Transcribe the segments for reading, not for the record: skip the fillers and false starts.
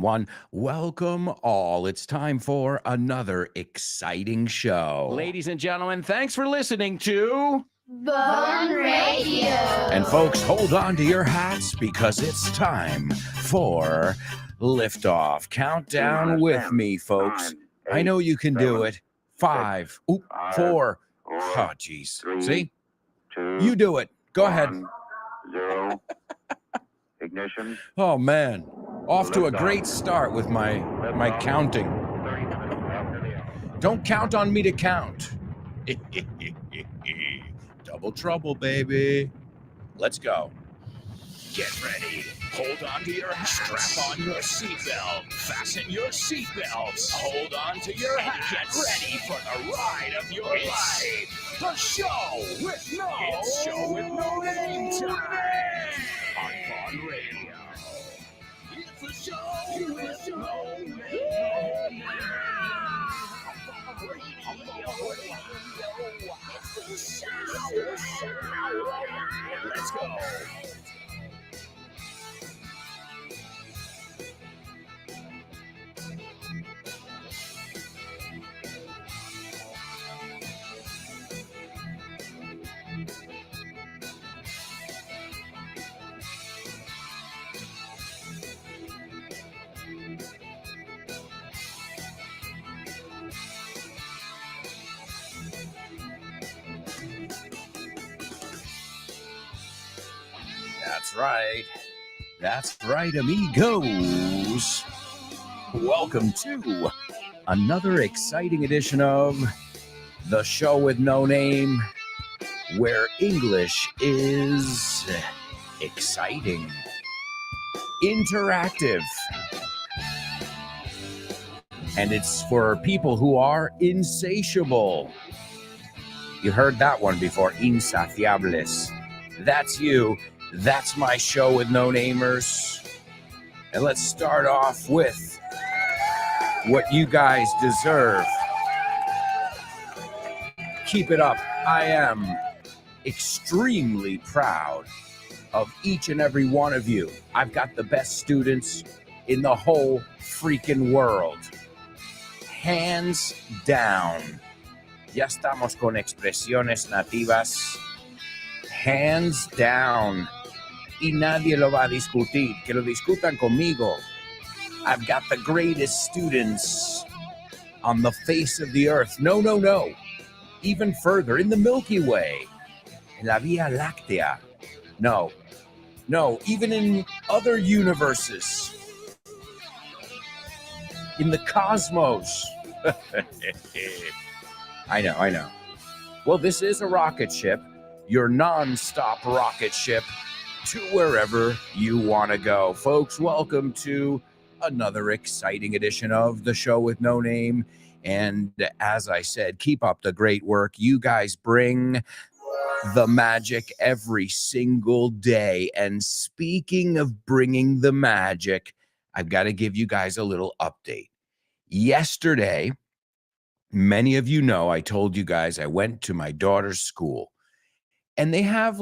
One, welcome all. It's time for another exciting show. Ladies and gentlemen, thanks for listening to Bone Radio. And folks, hold on to your hats because it's time for liftoff. Countdown with me, folks. I know you can do it. 5, 4. Oh, geez. See? You do it. Go ahead. 0. Ignition. Oh, man. Off to a great start with my counting. Don't count on me to count. Double trouble, baby. Let's go. Get ready. Hold on to your hat. Strap on your seatbelt. Fasten your seatbelts. Hold on to your hat. Get ready for the ride of your life. The show with no name time on Fun Radio. It's the show with no name. Let's go. That's right. That's right, amigos. Welcome to another exciting edition of The Show with No Name, where English is exciting, interactive, and it's for people who are insatiable. You heard that one before, insaciables. That's you. That's my show with no namers. And let's start off with what you guys deserve. Keep it up. I am extremely proud of each and every one of you. I've got the best students in the whole freaking world. Hands down. Ya estamos con expresiones nativas. Hands down. Y nadie lo va a discutir. Que lo discutan conmigo. I've got the greatest students on the face of the earth. No. Even further, in the Milky Way. En la Vía Láctea. No. Even in other universes. In the cosmos. I know. Well, this is a rocket ship. Your non-stop rocket ship to wherever you want to go. Folks, welcome to another exciting edition of The Show with No Name. And as I said, keep up the great work. You guys bring the magic every single day. And speaking of bringing the magic, I've got to give you guys a little update. Yesterday, many of you know, I told you guys I went to my daughter's school. And they have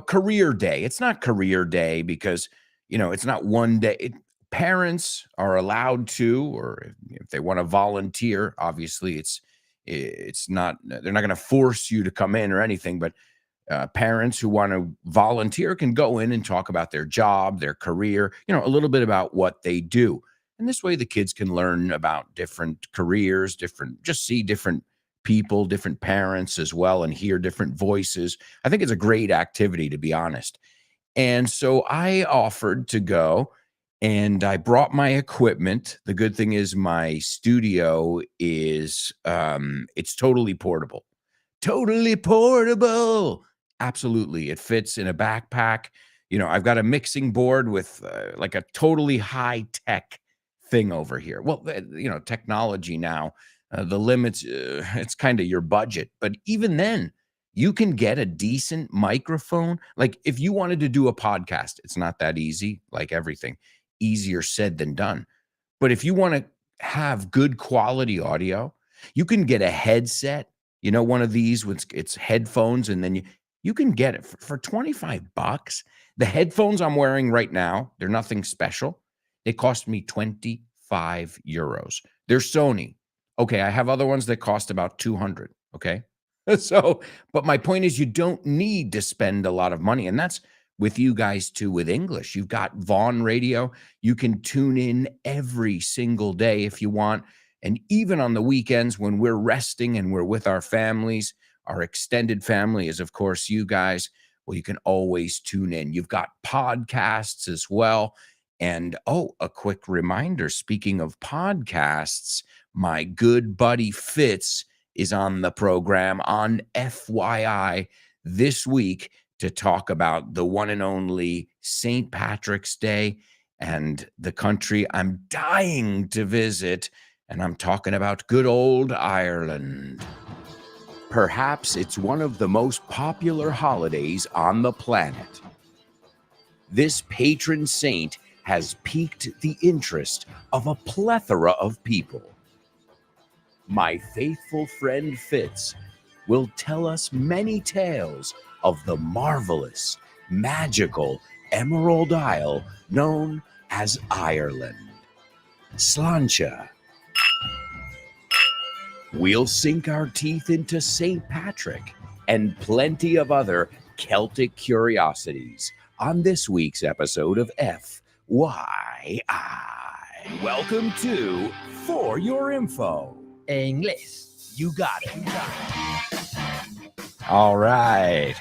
career day. It's not career day because, it's not one day. Parents are allowed to, or if they want to volunteer, obviously it's not, they're not going to force you to come in or anything, but parents who want to volunteer can go in and talk about their job, their career, a little bit about what they do. And this way the kids can learn about different careers, just see different people, different parents as well, and hear different voices. I think it's a great activity, to be honest. And so I offered to go, and I brought my equipment. The good thing is my studio is, it's totally portable. Absolutely. It fits in a backpack. I've got a mixing board with like a totally high tech thing over here. Well, technology now, the limits, it's kind of your budget. But even then, you can get a decent microphone. Like if you wanted to do a podcast, it's not that easy, like everything. Easier said than done. But if you want to have good quality audio, you can get a headset, one of these with its headphones, and then you can get it for $25. The headphones I'm wearing right now, they're nothing special. It cost me 25 euros. They're Sony. Okay, I have other ones that cost about 200, okay? So, but my point is you don't need to spend a lot of money, and that's with you guys too with English. You've got Vaughn Radio. You can tune in every single day if you want, and even on the weekends when we're resting and we're with our families. Our extended family is, of course, you guys. Well, you can always tune in. You've got podcasts as well. And oh, a quick reminder, speaking of podcasts, my good buddy Fitz is on the program on FYI this week to talk about the one and only St. Patrick's Day and the country I'm dying to visit. And I'm talking about good old Ireland. Perhaps it's one of the most popular holidays on the planet. This patron saint has piqued the interest of a plethora of people. My faithful friend Fitz will tell us many tales of the marvelous, magical Emerald Isle known as Ireland. Sláinte. We'll sink our teeth into St. Patrick and plenty of other Celtic curiosities on this week's episode of FYI. Welcome to For Your Info. Inglés. You got it. All right.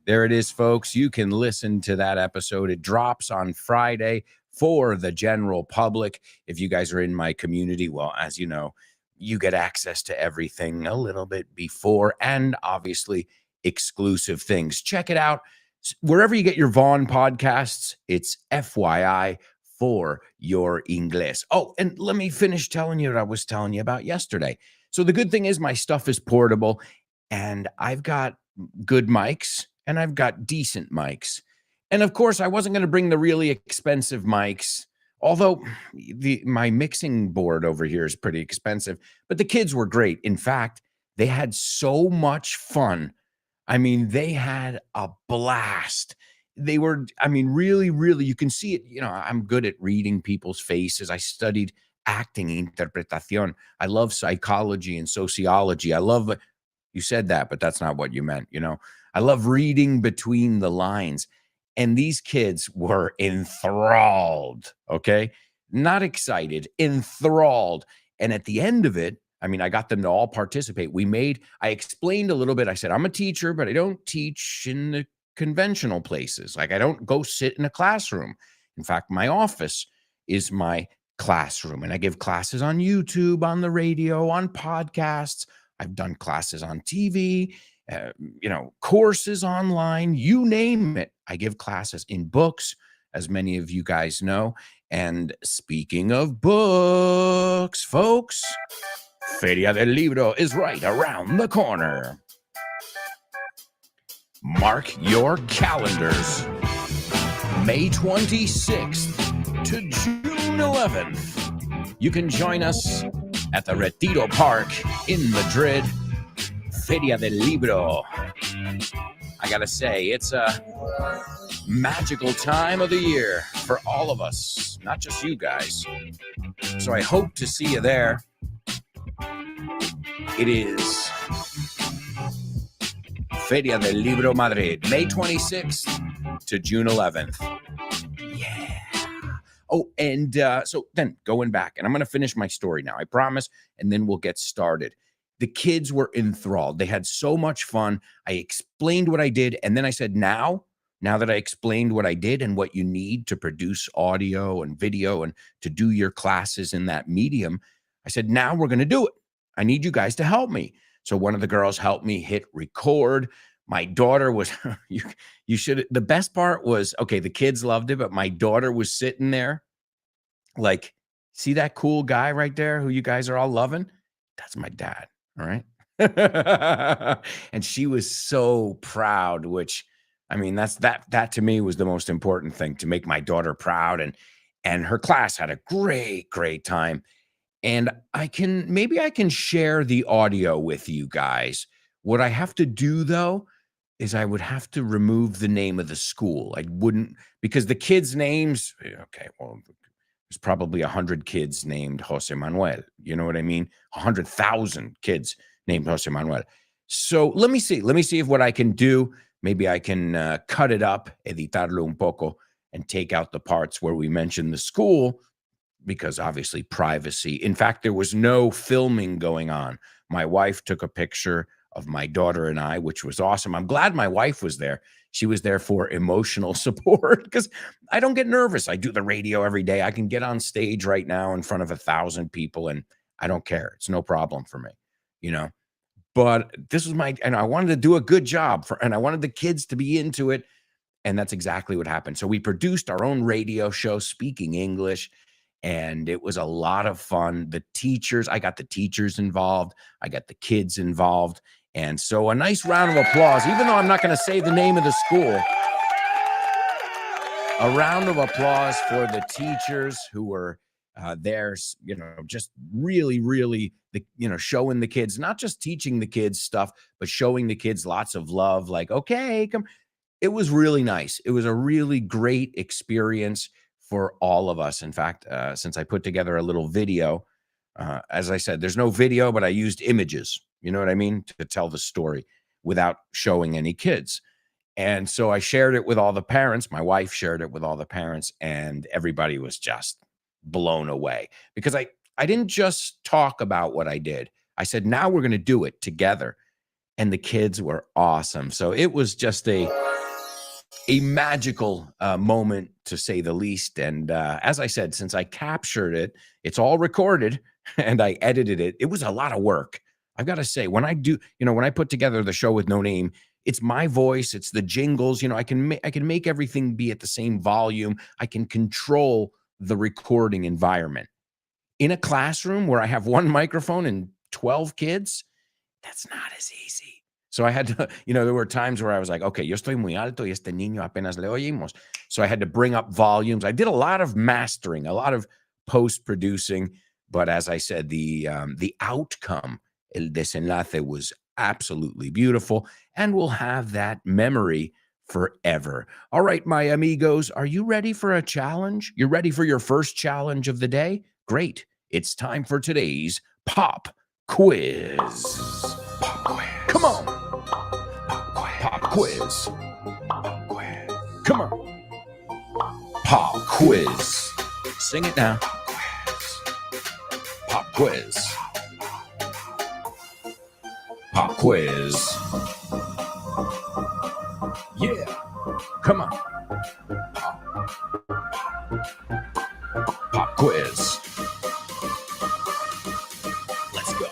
There it is, folks. You can listen to that episode. It drops on Friday for the general public. If you guys are in my community, well, as you know, you get access to everything a little bit before and obviously exclusive things. Check it out. Wherever you get your Vaughn podcasts, it's FYI for your English. Oh, and let me finish telling you what I was telling you about yesterday. So the good thing is my stuff is portable and I've got good mics and I've got decent mics. And of course, I wasn't going to bring the really expensive mics. Although my mixing board over here is pretty expensive, but the kids were great. In fact, they had so much fun. I mean, they had a blast. They were, I mean, really, really, you can see it. You know, I'm good at reading people's faces. I studied acting, interpretación. I love psychology and sociology. I love, you said that, but that's not what you meant. You know, I love reading between the lines. And these kids were enthralled, okay? Not excited, enthralled. And at the end of it, I mean, I got them to all participate. I explained a little bit. I said, I'm a teacher, but I don't teach in the conventional places. Like I don't go sit in a classroom. In fact, my office is my classroom. And I give classes on YouTube, on the radio, on podcasts. I've done classes on TV. Courses online, you name it. I give classes in books, as many of you guys know. And speaking of books, folks, Feria del Libro is right around the corner. Mark your calendars. May 26th to June 11th. You can join us at the Retiro Park in Madrid. Feria del Libro. I gotta say, it's a magical time of the year for all of us, not just you guys. So I hope to see you there. It is Feria del Libro Madrid, May 26th to June 11th. Yeah. Oh, and so then going back, and I'm going to finish my story now, I promise, and then we'll get started. The kids were enthralled. They had so much fun. I explained what I did. And then I said, now that I explained what I did and what you need to produce audio and video and to do your classes in that medium, I said, now we're going to do it. I need you guys to help me. So one of the girls helped me hit record. My daughter was, the best part was, okay, the kids loved it, but my daughter was sitting there like, see that cool guy right there who you guys are all loving? That's my dad. All right. And she was so proud, which, I mean, that to me was the most important thing, to make my daughter proud. And her class had a great time. And maybe I can share the audio with you guys. What I have to do though, is I would have to remove the name of the school. I wouldn't, because the kids' names, okay, well, There's probably 100 kids named Jose Manuel. You know what I mean? 100,000 kids named Jose Manuel. So let me see if what I can do. Maybe I can cut it up, editarlo un poco, and take out the parts where we mention the school, because obviously privacy. In fact, there was no filming going on. My wife took a picture of my daughter and I, which was awesome. I'm glad my wife was there. She was there for emotional support because I don't get nervous. I do the radio every day. I can get on stage right now in front of 1,000 people and I don't care. It's no problem for me, you know. But this was and I wanted to do a good job and I wanted the kids to be into it. And that's exactly what happened. So we produced our own radio show, speaking English, and it was a lot of fun. I got the teachers involved. I got the kids involved. And so a nice round of applause, even though I'm not going to say the name of the school, a round of applause for the teachers who were there, just really, really, showing the kids, not just teaching the kids stuff, but showing the kids lots of love. Like, okay, come. It was really nice. It was a really great experience for all of us. In fact, since I put together a little video, as I said, there's no video, but I used images, you know what I mean, to tell the story without showing any kids. And so I shared it with all the parents. My wife shared it with all the parents, and everybody was just blown away because I didn't just talk about what I did. I said, now we're going to do it together. And the kids were awesome. So it was just a magical moment, to say the least. And as I said, since I captured it, it's all recorded and I edited it. It was a lot of work. I've got to say, when I put together the show with No Name, it's my voice, it's the jingles. I can make everything be at the same volume. I can control the recording environment. In a classroom where I have one microphone and 12 kids, that's not as easy. So I had to, there were times where I was like, okay, yo estoy muy alto y este niño apenas le oímos. So I had to bring up volumes. I did a lot of mastering, a lot of post-producing. But as I said, the outcome, el desenlace, was absolutely beautiful. And we'll have that memory forever. All right, my amigos, are you ready for a challenge? You're ready for your first challenge of the day? Great. It's time for today's Pop Quiz. Pop quiz. Come on. Pop quiz. Pop quiz. Come on. Pop quiz. Sing it now. Pop quiz. Pop quiz. Yeah. Come on. Pop quiz. Let's go.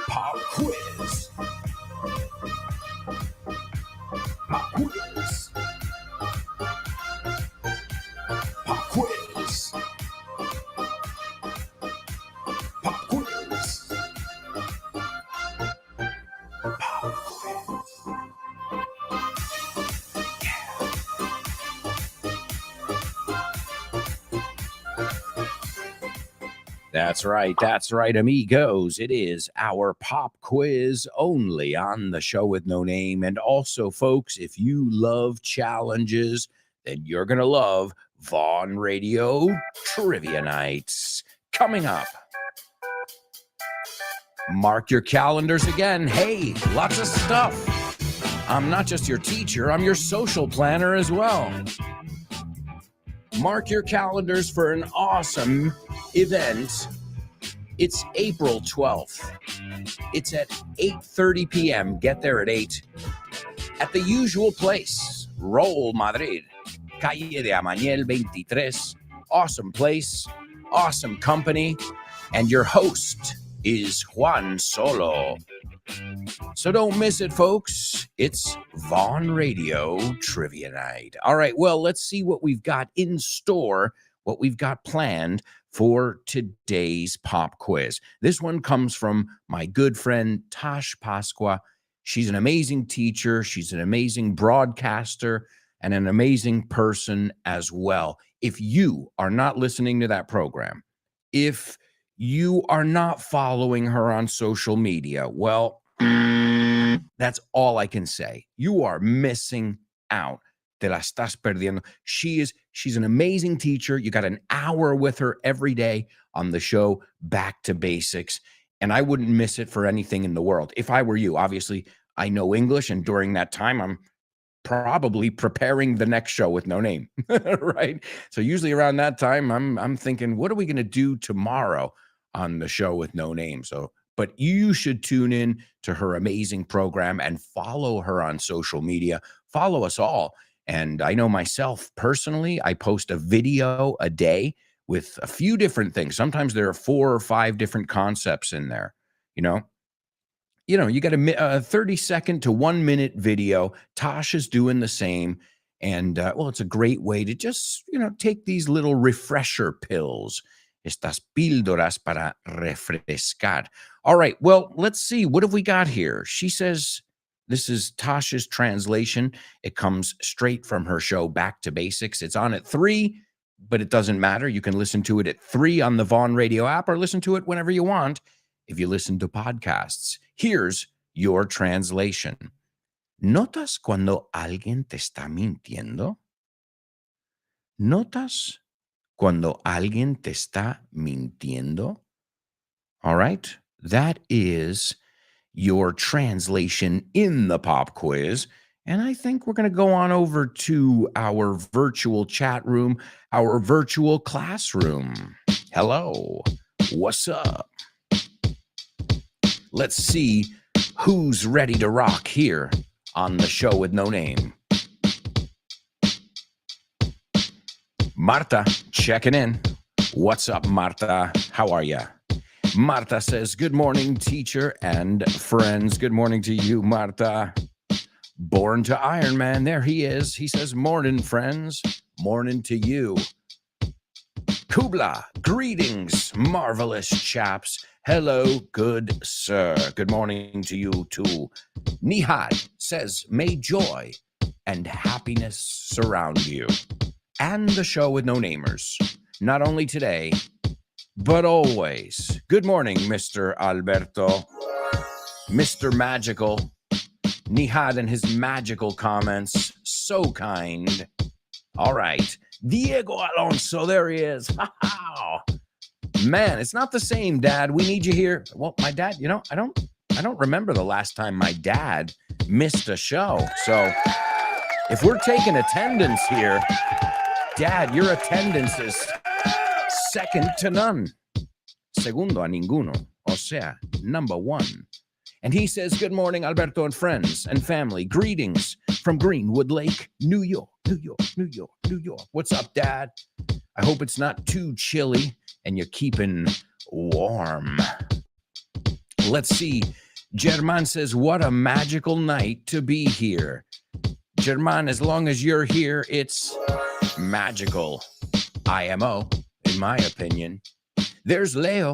Pop quiz. Pop quiz. Pop quiz. Pop quiz. Pop quiz. That's right, amigos. It is our pop quiz only on the show with No Name. And also, folks, if you love challenges, then you're going to love Vaughn Radio Trivia Nights. Coming up. Mark your calendars again. Hey, lots of stuff. I'm not just your teacher, I'm your social planner as well. Mark your calendars for an awesome event. It's April 12th. It's at 8:30 p.m. Get there at 8. At the usual place, Roll Madrid, Calle de Amañel 23. Awesome place, awesome company, and your host is Juan Solo. So don't miss it, folks. It's Vaughn Radio Trivia Night. All right, well, let's see what we've got in store, what we've got planned for today's pop quiz. This one comes from my good friend Tash Pasqua. She's an amazing teacher. She's an amazing broadcaster and an amazing person as well. If you are not listening to that program, if you are not following her on social media, well, that's all I can say. You are missing out. Te la estás perdiendo. She's an amazing teacher. You got an hour with her every day on the show, Back to Basics. And I wouldn't miss it for anything in the world. If I were you, obviously, I know English. And during that time, I'm probably preparing the next show with no name, right? So usually around that time, I'm thinking, what are we going to do tomorrow on the show with no name? So, but you should tune in to her amazing program and follow her on social media. Follow us all. And I know myself personally, I post a video a day with a few different things. Sometimes there are 4 or 5 different concepts in there, you know. You got a 30-second to 1-minute video. Tasha's doing the same. And, well, it's a great way to just, take these little refresher pills. Estas píldoras para refrescar. All right, well, let's see. What have we got here? She says, this is Tasha's translation. It comes straight from her show, Back to Basics. It's on at 3, but it doesn't matter. You can listen to it at 3 on the Vaughn Radio app or listen to it whenever you want if you listen to podcasts. Here's your translation. ¿Notas cuando alguien te está mintiendo? ¿Notas cuando alguien te está mintiendo? All right, that is your translation in the pop quiz. And I think we're going to go on over to our virtual chat room, our virtual classroom. Hello, what's up? Let's see who's ready to rock here on the show with no name. Marta, checking in. What's up, Marta? How are you? Marta says, good morning, teacher and friends. Good morning to you, Marta. Born to Iron Man, there he is. He says, morning, friends. Morning to you. Kubla, greetings, marvelous chaps. Hello, good sir. Good morning to you too. Nihad says, may joy and happiness surround you. And the show with no namers. Not only today, but always. Good morning, Mr. Alberto. Mr. Magical. Nihad and his magical comments. So kind. All right. Diego Alonso, there he is. Man, it's not the same, Dad. We need you here. Well, my dad, I don't remember the last time my dad missed a show. So if we're taking attendance here, Dad, your attendance is second to none. Segundo a ninguno. O sea, number 1. And he says, good morning, Alberto and friends and family. Greetings from Greenwood Lake, New York, New York, New York, New York. What's up, Dad? I hope it's not too chilly and you're keeping warm. Let's see. German says, what a magical night to be here. German, as long as you're here, it's magical. IMO, in my opinion. There's Leo.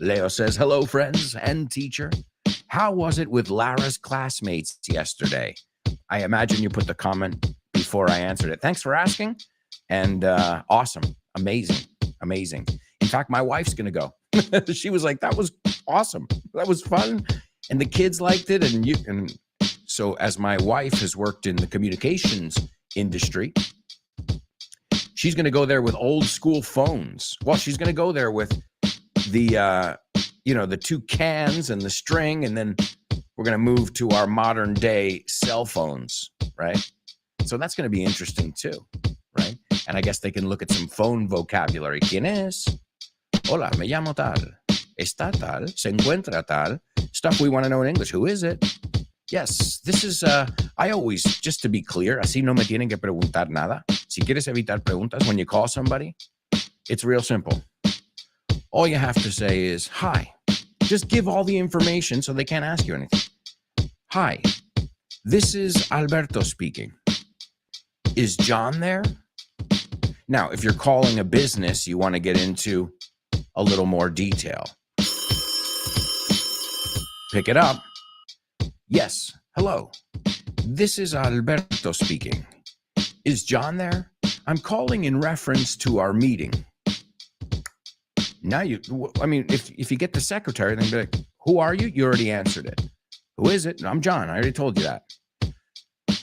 Leo says, hello, friends and teacher. How was it with Lara's classmates yesterday? I imagine you put the comment before I answered it. Thanks for asking. And awesome. Amazing. Amazing. In fact, my wife's going to go. She was like, that was awesome. That was fun. And the kids liked it. And so as my wife has worked in the communications industry, she's going to go there with old school phones. Well, she's going to go there with the, the 2 cans and the string. And then we're going to move to our modern day cell phones, right? So that's going to be interesting too, right? And I guess they can look at some phone vocabulary. ¿Quién es? Hola, me llamo tal. Está tal. Se encuentra tal. Stuff we want to know in English. Who is it? Yes, this is, I always, just to be clear, así no me tienen que preguntar nada. Si quieres evitar preguntas when you call somebody, it's real simple. All you have to say is, hi. Just give all the information so they can't ask you anything. Hi, this is Alberto speaking. Is John there? Now, if you're calling a business, you want to get into a little more detail. Pick it up. Yes, hello. This is Alberto speaking. Is John there? I'm calling in reference to our meeting. Now if you get the secretary, then be like, who are you? You already answered it. Who is it? I'm John. I already told you that.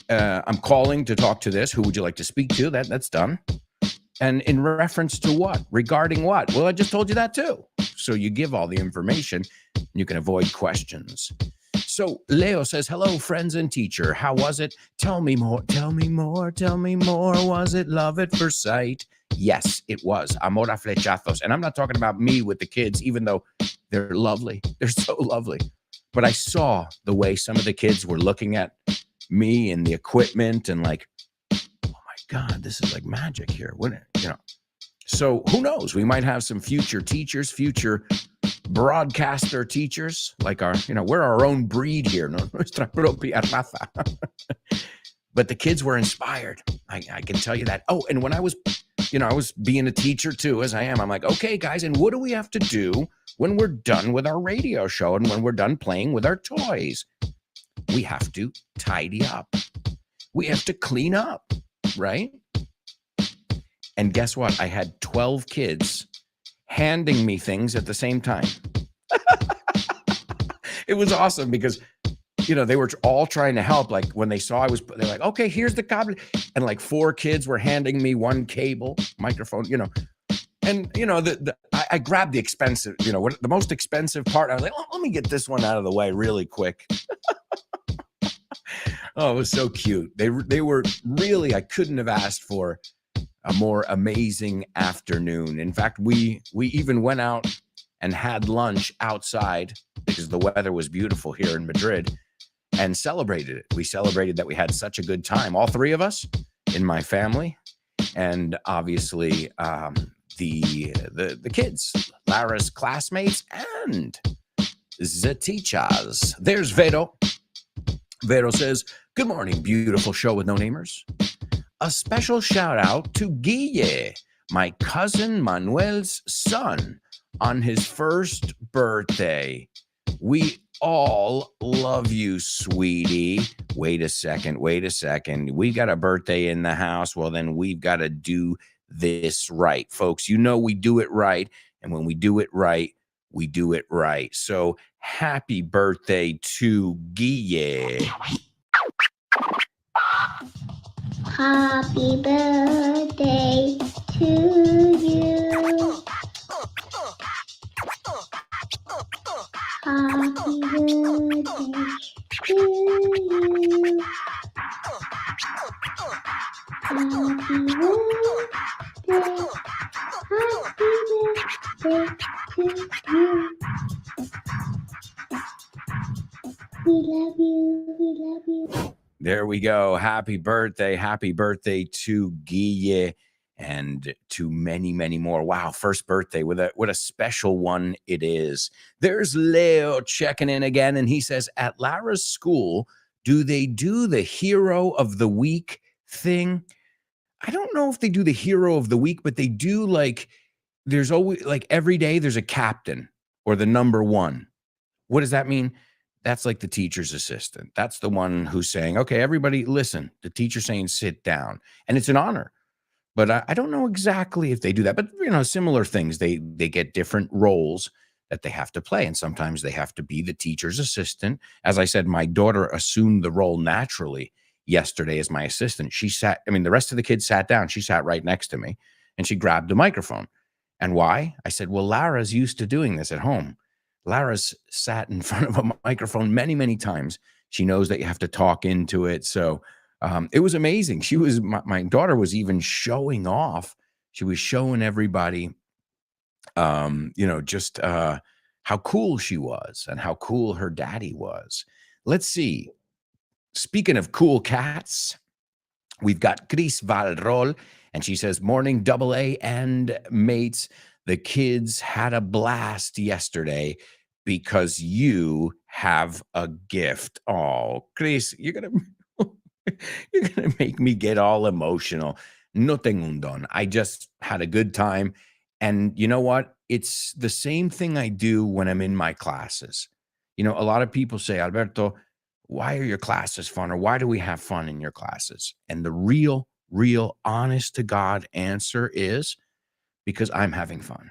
I'm calling to talk to this. Who would you like to speak to? That's done. And in reference to what? Regarding what? Well, I just told you that too. So you give all the information. You can avoid questions. So Leo says, hello, friends and teacher. How was it? Tell me more. Tell me more. Tell me more. Was it love at first sight? Yes, it was. Amor a flechazos. And I'm not talking about me with the kids, even though they're lovely. They're so lovely. But I saw the way some of the kids were looking at me and the equipment and like, God, this is like magic here, wouldn't it? You know, so who knows? We might have some future teachers, future broadcaster teachers, like our, you know, we're our own breed here. Nuestra propia raza. But the kids were inspired. I can tell you that. Oh, and when I was, you know, I was being a teacher too, as I am. I'm like, okay, guys, and what do we have to do when we're done with our radio show and when we're done playing with our toys? We have to tidy up. We have to clean up. Right? And guess what? I had 12 kids handing me things at the same time. It was awesome because, you know, they were all trying to help. Like when they saw they're like, okay, here's the cable. And like 4 kids were handing me one cable, microphone, you know. And, you know, I grabbed the expensive, you know, the most expensive part. I was like, let me get this one out of the way really quick. Oh, it was so cute. They were really, I couldn't have asked for a more amazing afternoon. In fact, we even went out and had lunch outside because the weather was beautiful here in Madrid and celebrated it. We celebrated that we had such a good time, all 3 of us in my family, and obviously the kids, Lara's classmates, and the teachers. There's Vero. Vero says, good morning, beautiful show with no namers. A special shout out to Guille, my cousin Manuel's son, on his first birthday. We all love you, sweetie. Wait a second. We got a birthday in the house. Well, then we've got to do this right, folks. You know we do it right. And when we do it right, we do it right. So happy birthday to Guille. Happy birthday to you. Happy birthday to you. Happy birthday to you. We love you. We love you. There we go. Happy birthday to Guille and to many, many more. Wow, first birthday. What a special one it is. There's Leo checking in again, and he says, at Lara's school, do they do the hero of the week thing? I don't know if they do the hero of the week, but they do, like, there's always, like, every day there's a captain or the number one. What does that mean? That's like the teacher's assistant. That's the one who's saying, okay, everybody listen. The teacher's saying, sit down. And it's an honor. But I don't know exactly if they do that. But, you know, similar things. They get different roles that they have to play. And sometimes they have to be the teacher's assistant. As I said, my daughter assumed the role naturally yesterday as my assistant. She sat, I mean, the rest of the kids sat down. She sat right next to me and she grabbed the microphone. And why? I said, well, Lara's used to doing this at home. Lara's sat in front of a microphone many, many times. She knows that you have to talk into it. So it was amazing. She was, my daughter was even showing off. She was showing everybody, you know, just how cool she was and how cool her daddy was. Let's see. Speaking of cool cats, we've got Chris Valrol, and she says, morning, Double A and mates. The kids had a blast yesterday because you have a gift. Oh, Chris, you're gonna make me get all emotional. No tengo un don. I just had a good time. And you know what? It's the same thing I do when I'm in my classes. You know, a lot of people say, Alberto, why are your classes fun? Or why do we have fun in your classes? And the real, honest to God answer is because I'm having fun.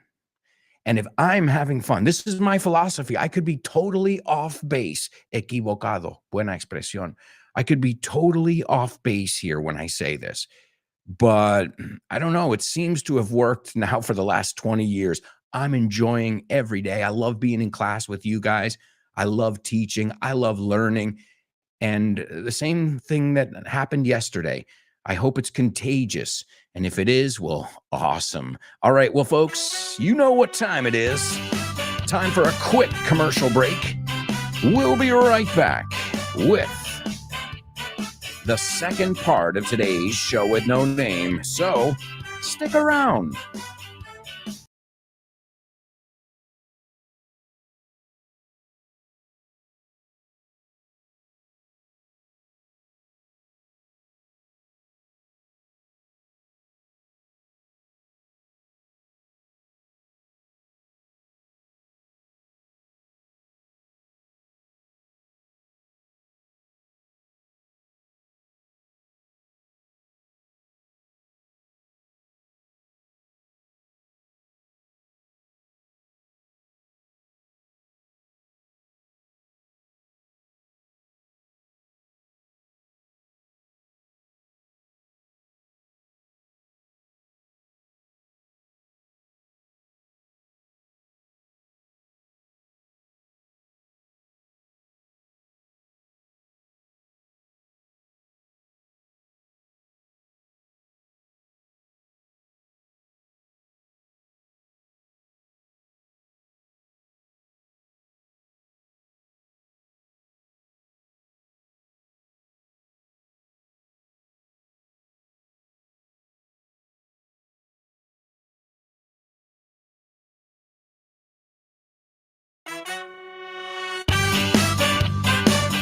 And if I'm having fun, this is my philosophy. I could be totally off base, equivocado, buena expresión. I could be totally off base here when I say this, but I don't know. It seems to have worked now for the last 20 years. I'm enjoying every day. I love being in class with you guys. I love teaching. I love learning. And the same thing that happened yesterday. I hope it's contagious. And if it is, well, awesome. All right. Well, folks, you know what time it is. Time for a quick commercial break. We'll be right back with the second part of today's show with no name. So stick around.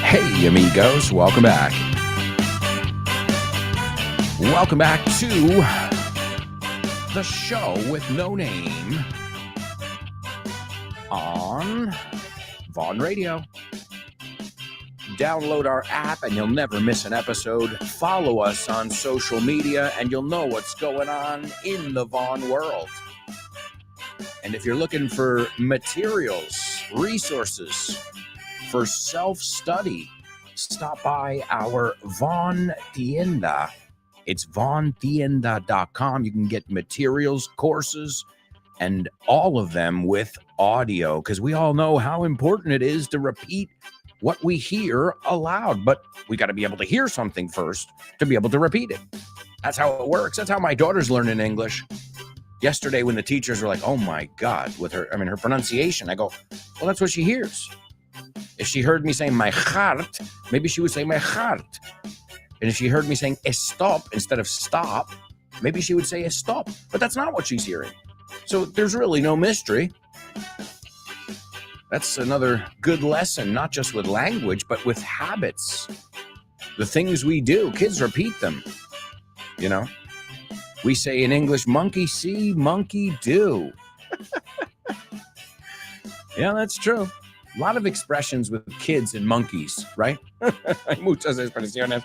Hey, amigos, welcome back. Welcome back to the show with no name on Vaughn Radio. Download our app and you'll never miss an episode. Follow us on social media and you'll know what's going on in the Vaughn world. And if you're looking for materials, resources for self-study, stop by our Vaughn Tienda. It's vaughntienda.com. You can get materials, courses, and all of them with audio, because we all know how important it is to repeat what we hear aloud. But we got to be able to hear something first to be able to repeat it. That's how it works. That's how my daughter's learning English. Yesterday, when the teachers were like, oh my God, with her pronunciation, I go, well, that's what she hears. If she heard me saying my heart, maybe she would say my heart. And if she heard me saying stop instead of stop, maybe she would say stop. But that's not what she's hearing. So there's really no mystery. That's another good lesson, not just with language, but with habits. The things we do, kids repeat them. You know, we say in English, monkey see, monkey do. Yeah, that's true. A lot of expressions with kids and monkeys, right? Hay muchas expresiones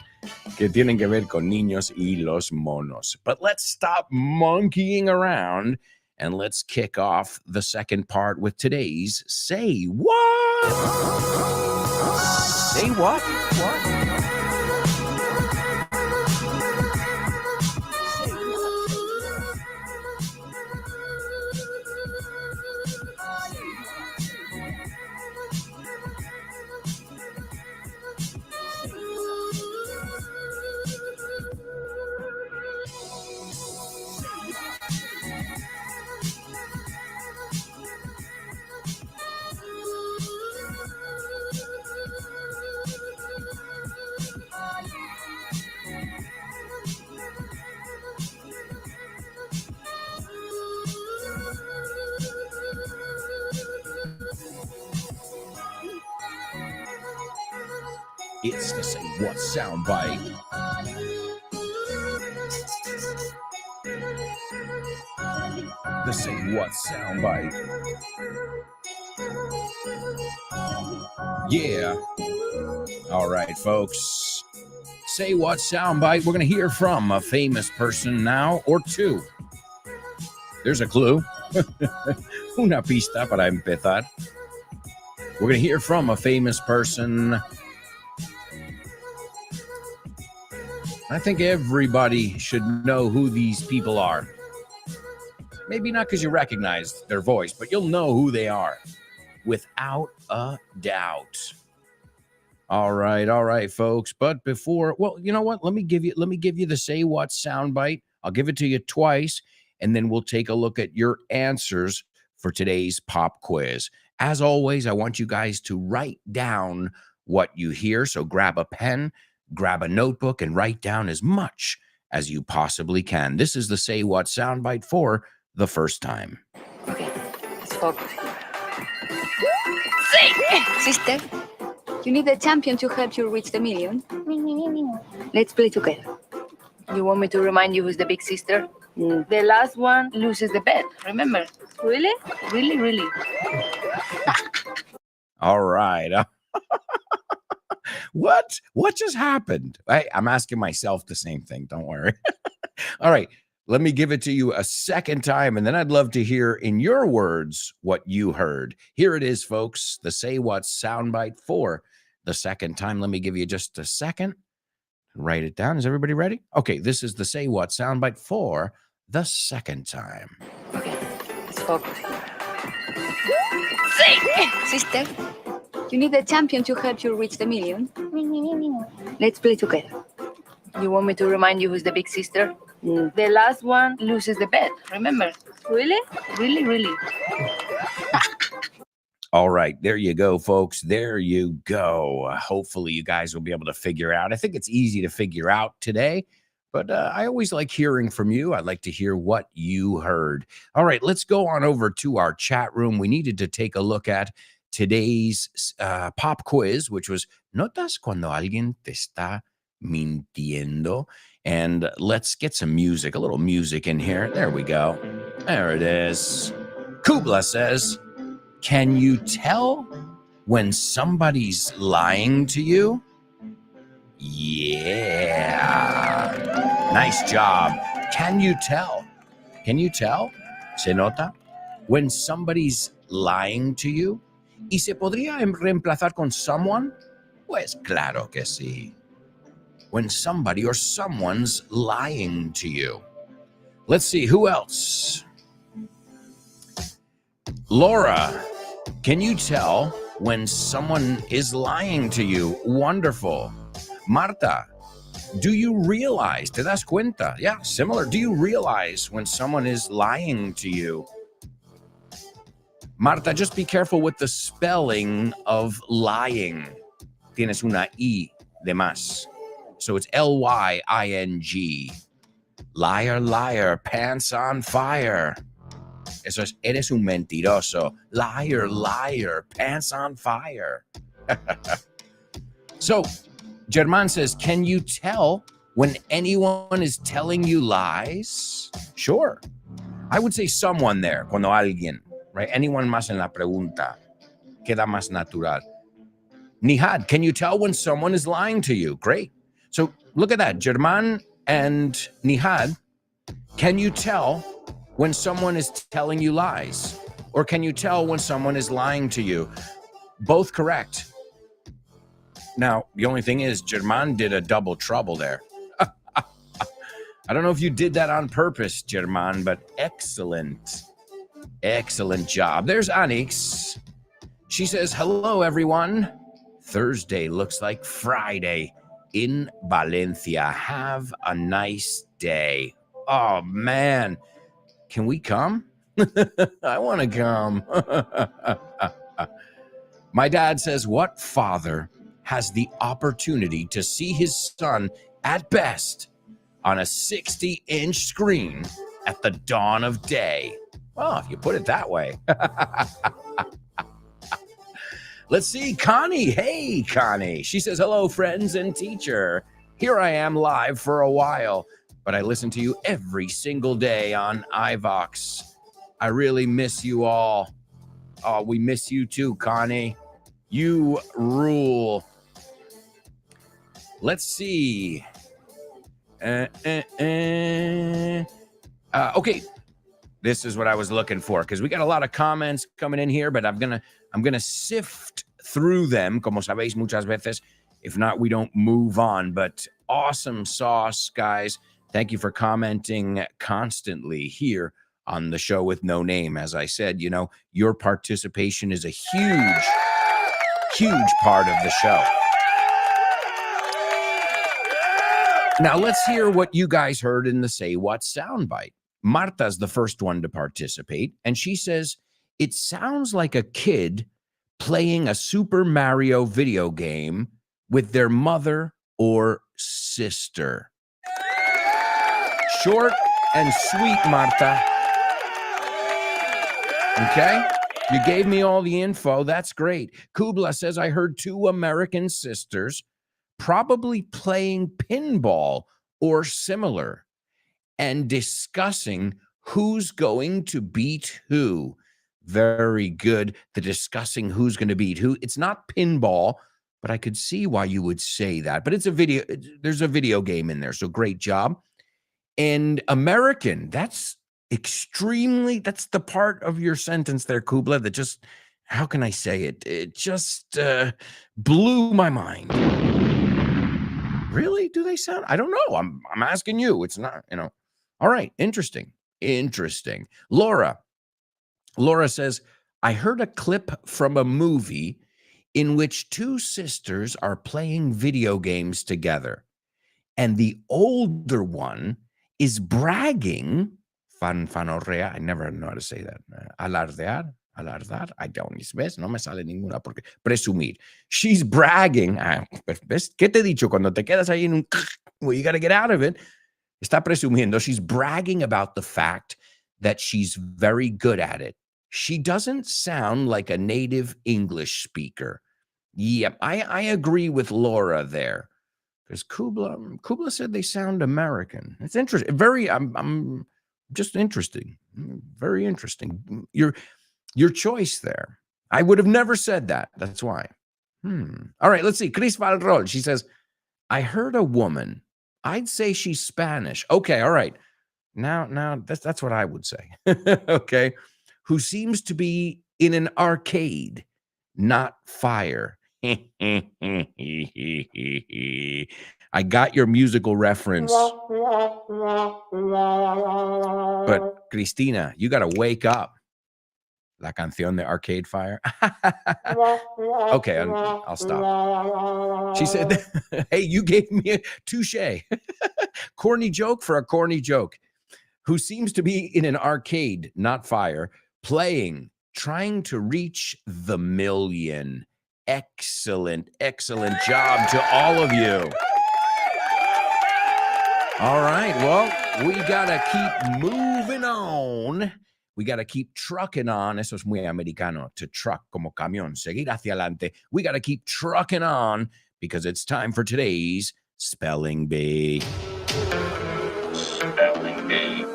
que tienen que ver con niños y los monos. But let's stop monkeying around and let's kick off the second part with today's Say What? Say what? What? It's the Say What soundbite. The Say What soundbite. Yeah. All right, folks. Say What soundbite. We're going to hear from a famous person now or two. There's a clue. Una pista para empezar. We're going to hear from a famous person I think everybody should know who these people are. Maybe not because you recognize their voice, but you'll know who they are without a doubt. All right, folks. But before, well, you know what? Let me give you the Say What soundbite. I'll give it to you twice, and then we'll take a look at your answers for today's pop quiz. As always, I want you guys to write down what you hear. So grab a pen, grab a notebook, and write down as much as you possibly can. This is the Say What soundbite for the first time. Okay, let's focus here. Sister, you need a champion to help you reach the million. Let's play together. You want me to remind you who's the big sister? The last one loses the bet, remember? Really? Really, really. All right. What just happened? I'm asking myself the same thing. Don't worry. All right. Let me give it to you a second time, and then I'd love to hear in your words what you heard. Here it is, folks, the Say What soundbite for the second time. Let me give you just a second. Write it down. Is everybody ready? Okay, this is the Say What soundbite for the second time. Okay, let's focus here. Sister, you need a champion to help you reach the million. Let's play together. You want me to remind you who's the big sister? The last one loses the bet, remember? Really? Really, really. All right, there you go, folks. There you go. Hopefully you guys will be able to figure out. I think it's easy to figure out today, but I always like hearing from you. I'd like to hear what you heard. All right, let's go on over to our chat room. We needed to take a look at today's pop quiz, which was ¿Notas cuando alguien te está mintiendo? And let's get some music, a little music in here. There we go. There it is. Kubla says, can you tell when somebody's lying to you? Yeah. Nice job. Can you tell? Can you tell? ¿Se nota? When somebody's lying to you? ¿Y se podría reemplazar con someone? Pues claro que sí. When somebody or someone's lying to you. Let's see, who else? Laura, can you tell when someone is lying to you? Wonderful. Marta, do you realize, te das cuenta? Yeah, similar. Do you realize when someone is lying to you? Marta, just be careful with the spelling of lying. Tienes una I de más. So it's L-Y-I-N-G. Liar, liar, pants on fire. Eso es, eres un mentiroso. Liar, liar, pants on fire. So, Germán says, can you tell when anyone is telling you lies? Sure. I would say someone there, cuando alguien, right? Anyone más en la pregunta. Queda más natural. Nihad, can you tell when someone is lying to you? Great. So look at that, Germán and Nihad. Can you tell when someone is telling you lies? Or can you tell when someone is lying to you? Both correct. Now, the only thing is, Germán did a double trouble there. I don't know if you did that on purpose, Germán, but excellent. Excellent job. There's Anix. She says, hello, everyone. Thursday looks like Friday in Valencia. Have a nice day. Oh, man. Can we come? I want to come. My dad says, what father has the opportunity to see his son at best on a 60-inch screen at the dawn of day? Well, if you put it that way. Let's see, Connie. Hey, Connie. She says, hello, friends and teacher. Here I am live for a while, but I listen to you every single day on iVox. I really miss you all. Oh, we miss you too, Connie. You rule. Let's see. Okay. This is what I was looking for, because we got a lot of comments coming in here, but I'm gonna sift through them. Como sabéis, muchas veces If not, we don't move on. But awesome sauce, guys. Thank you for commenting constantly here on the show with no name. As I said, you know, your participation is a huge, huge part of the show. Now, let's hear what you guys heard in the Say What soundbite. Marta's the first one to participate, and she says, it sounds like a kid playing a Super Mario video game with their mother or sister. Short and sweet, Marta. Okay? You gave me all the info. That's great. Kubla says, I heard two American sisters probably playing pinball or similar and discussing who's going to beat who. Very good. The discussing who's going to beat who. It's not pinball, but I could see why you would say that. But it's a video. There's a video game in there. So great job. And American, that's the part of your sentence there, Kubla, that just, how can I say it? It just blew my mind. Really? Do they sound? I don't know. I'm asking you. It's not, you know. All right. Interesting. Laura says, I heard a clip from a movie in which two sisters are playing video games together. And the older one is bragging, fanfanorrea, I never know how to say that. Alardar, I don't, ¿ves? No me sale ninguna porque presumir. She's bragging. ¿Ves? ¿Qué te he dicho? Cuando te quedas ahí en un, well, you got to get out of it. Está presumiendo. She's bragging about the fact that she's very good at it. She doesn't sound like a native English speaker. Yep, I agree with Laura there. Because Kubla said they sound American. It's interesting. I'm just interesting. Very interesting. Your choice there. I would have never said that. That's why. All right, let's see. Chris Valrol, she says, I heard a woman. I'd say she's Spanish. Okay, all right. Now that's what I would say. Okay. Who seems to be in an arcade, not fire. I got your musical reference. But Cristina, you got to wake up. La canción de Arcade Fire. Okay, I'll stop. She said, hey, you gave me a touche. Corny joke for a corny joke. Who seems to be in an arcade, not fire, trying to reach the million. Excellent job to all of you. All right, well, we got to keep moving on. We got to keep trucking on. Eso es muy americano, to truck como camión, seguir hacia adelante. We got to keep trucking on because it's time for today's Spelling Bee. Spelling Bee.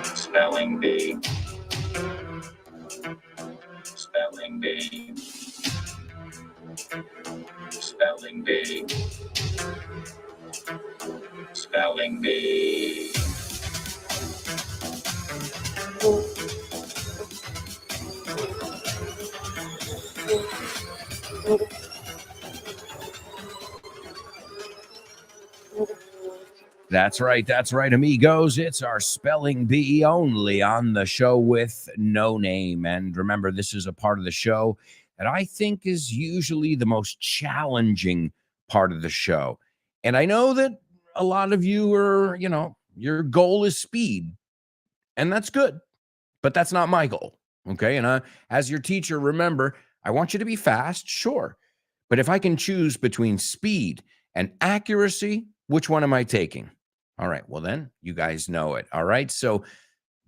Spelling Bee. Spelling Bee. Spelling Bee. Spelling Bee. That's right, amigos. It's our Spelling Bee only on the show with no name. And remember, this is a part of the show that I think is usually the most challenging part of the show. And I know that a lot of you are, your goal is speed. And that's good. But that's not my goal. Okay. And as your teacher, remember, I want you to be fast, sure. But if I can choose between speed and accuracy, which one am I taking? All right. Well, then you guys know it. All right. So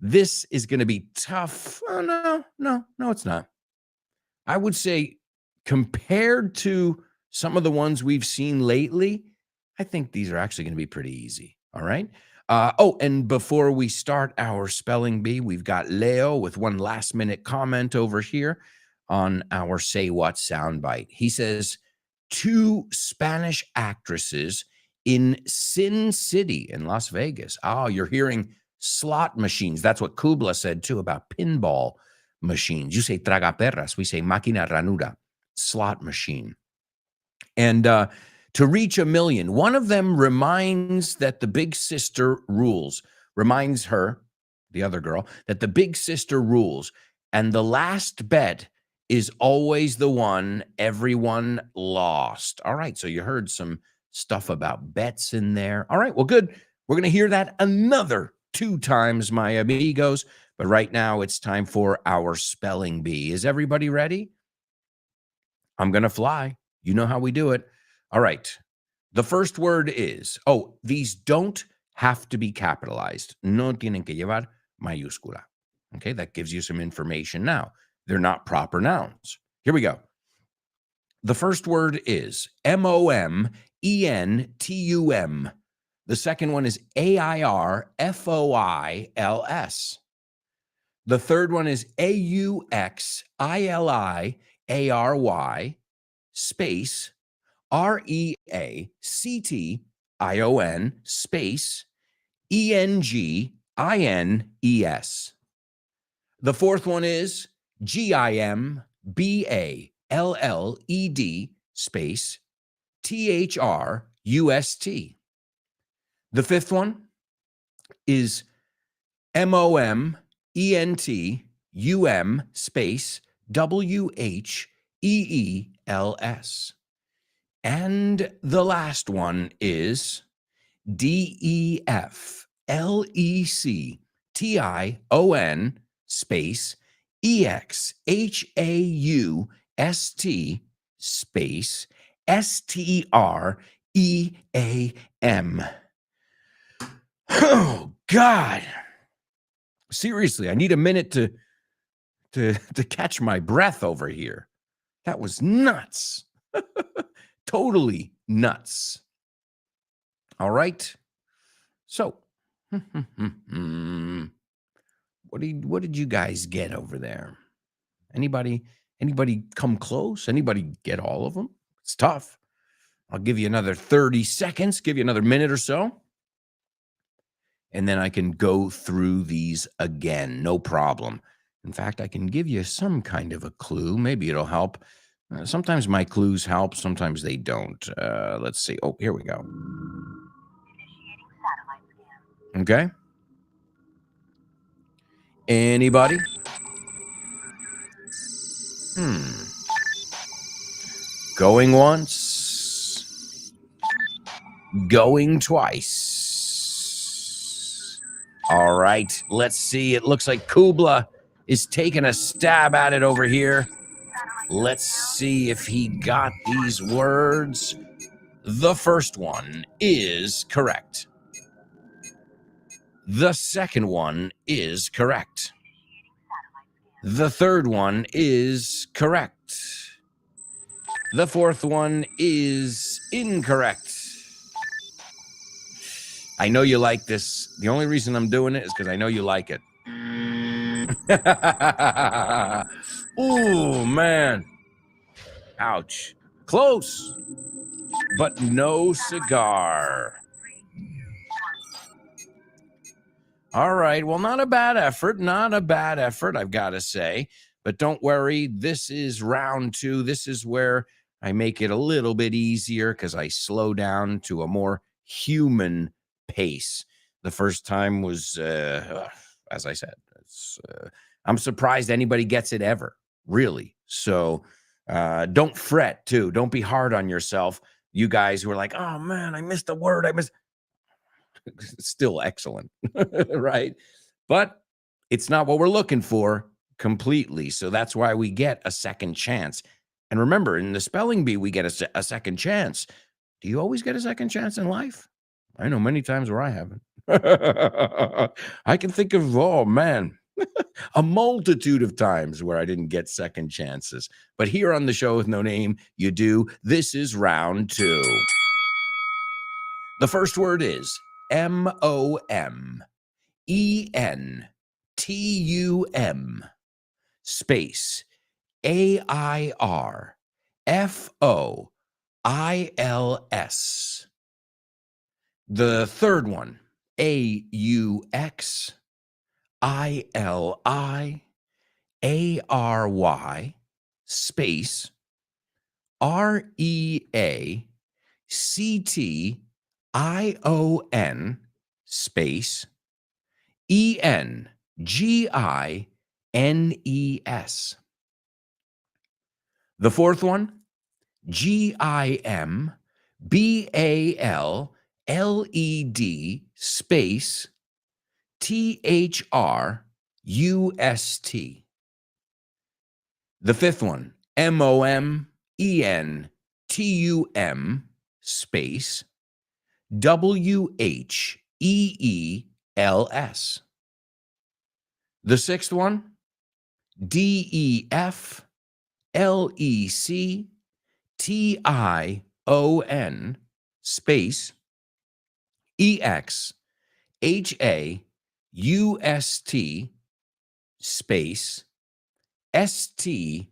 this is going to be tough. Oh, no, it's not. I would say compared to some of the ones we've seen lately, I think these are actually going to be pretty easy. All right. And before we start our Spelling Bee, we've got Leo with one last minute comment over here on our Say What soundbite. He says, 2 Spanish actresses in Sin City in Las Vegas. Oh, you're hearing slot machines. That's what Kubla said too about pinball machines. You say tragaperras. We say máquina ranura. slot machine. And to reach 1 million, one of them reminds that the big sister rules, reminds her, the other girl, that the big sister rules. And the last bet is always the one everyone lost. All right, so you heard some stuff about bets in there. All right, well, good. We're going to hear that another 2 times, my amigos. But right now, it's time for our spelling bee. Is everybody ready? I'm going to fly. You know how we do it. All right. The first word is, these don't have to be capitalized. No tienen que llevar mayúscula. Okay, that gives you some information now. They're not proper nouns. Here we go. The first word is MOMENTUM. The second one is AIRFOILS. The third one is AUXILIARY space REACTION space ENGINES. The fourth one is GIMBALLED space THRUST. The fifth one is MOMENTUM space WHEELS. And the last one is DEFLECTION space EXHAUST space STREAM. Oh, God. Seriously, I need a minute to catch my breath over here. That was nuts. Totally nuts. All right. So, what did you guys get over there? Anybody come close? Anybody get all of them? It's tough. I'll give you another 30 seconds, give you another minute or so. And then I can go through these again. No problem. In fact, I can give you some kind of a clue. Maybe it'll help. Sometimes my clues help. Sometimes they don't. Let's see. Oh, here we go. Okay. Anybody? Going once. Going twice. All right. Let's see. It looks like Kubla is taking a stab at it over here. Let's see if he got these words. The first one is correct. The second one is correct. The third one is correct. The fourth one is incorrect. I know you like this. The only reason I'm doing it is because I know you like it. Ooh, man. Ouch. Close, but no cigar. All right. Well, not a bad effort. Not a bad effort, I've got to say. But don't worry. This is round 2. This is where I make it a little bit easier because I slow down to a more human pace. The first time was, as I said, I'm surprised anybody gets it ever, really. So don't fret, too. Don't be hard on yourself. You guys who are like, oh, man, I missed a word. Still excellent, right? But it's not what we're looking for completely. So that's why we get a second chance. And remember, in the spelling bee, we get a second chance. Do you always get a second chance in life? I know many times where I haven't. I can think of, oh, man, a multitude of times where I didn't get second chances. But here on the show with no name, you do. This is round 2. The first word is MOMENTUM space AIRFOILS. The third one, AUXILIARY space REACTION space ENGINES. The fourth one, GIMBALLED space THRUST. The fifth one, MOMENTUM space WHEELS. The sixth one, DEFLECTION space EXHAUST space STREAM.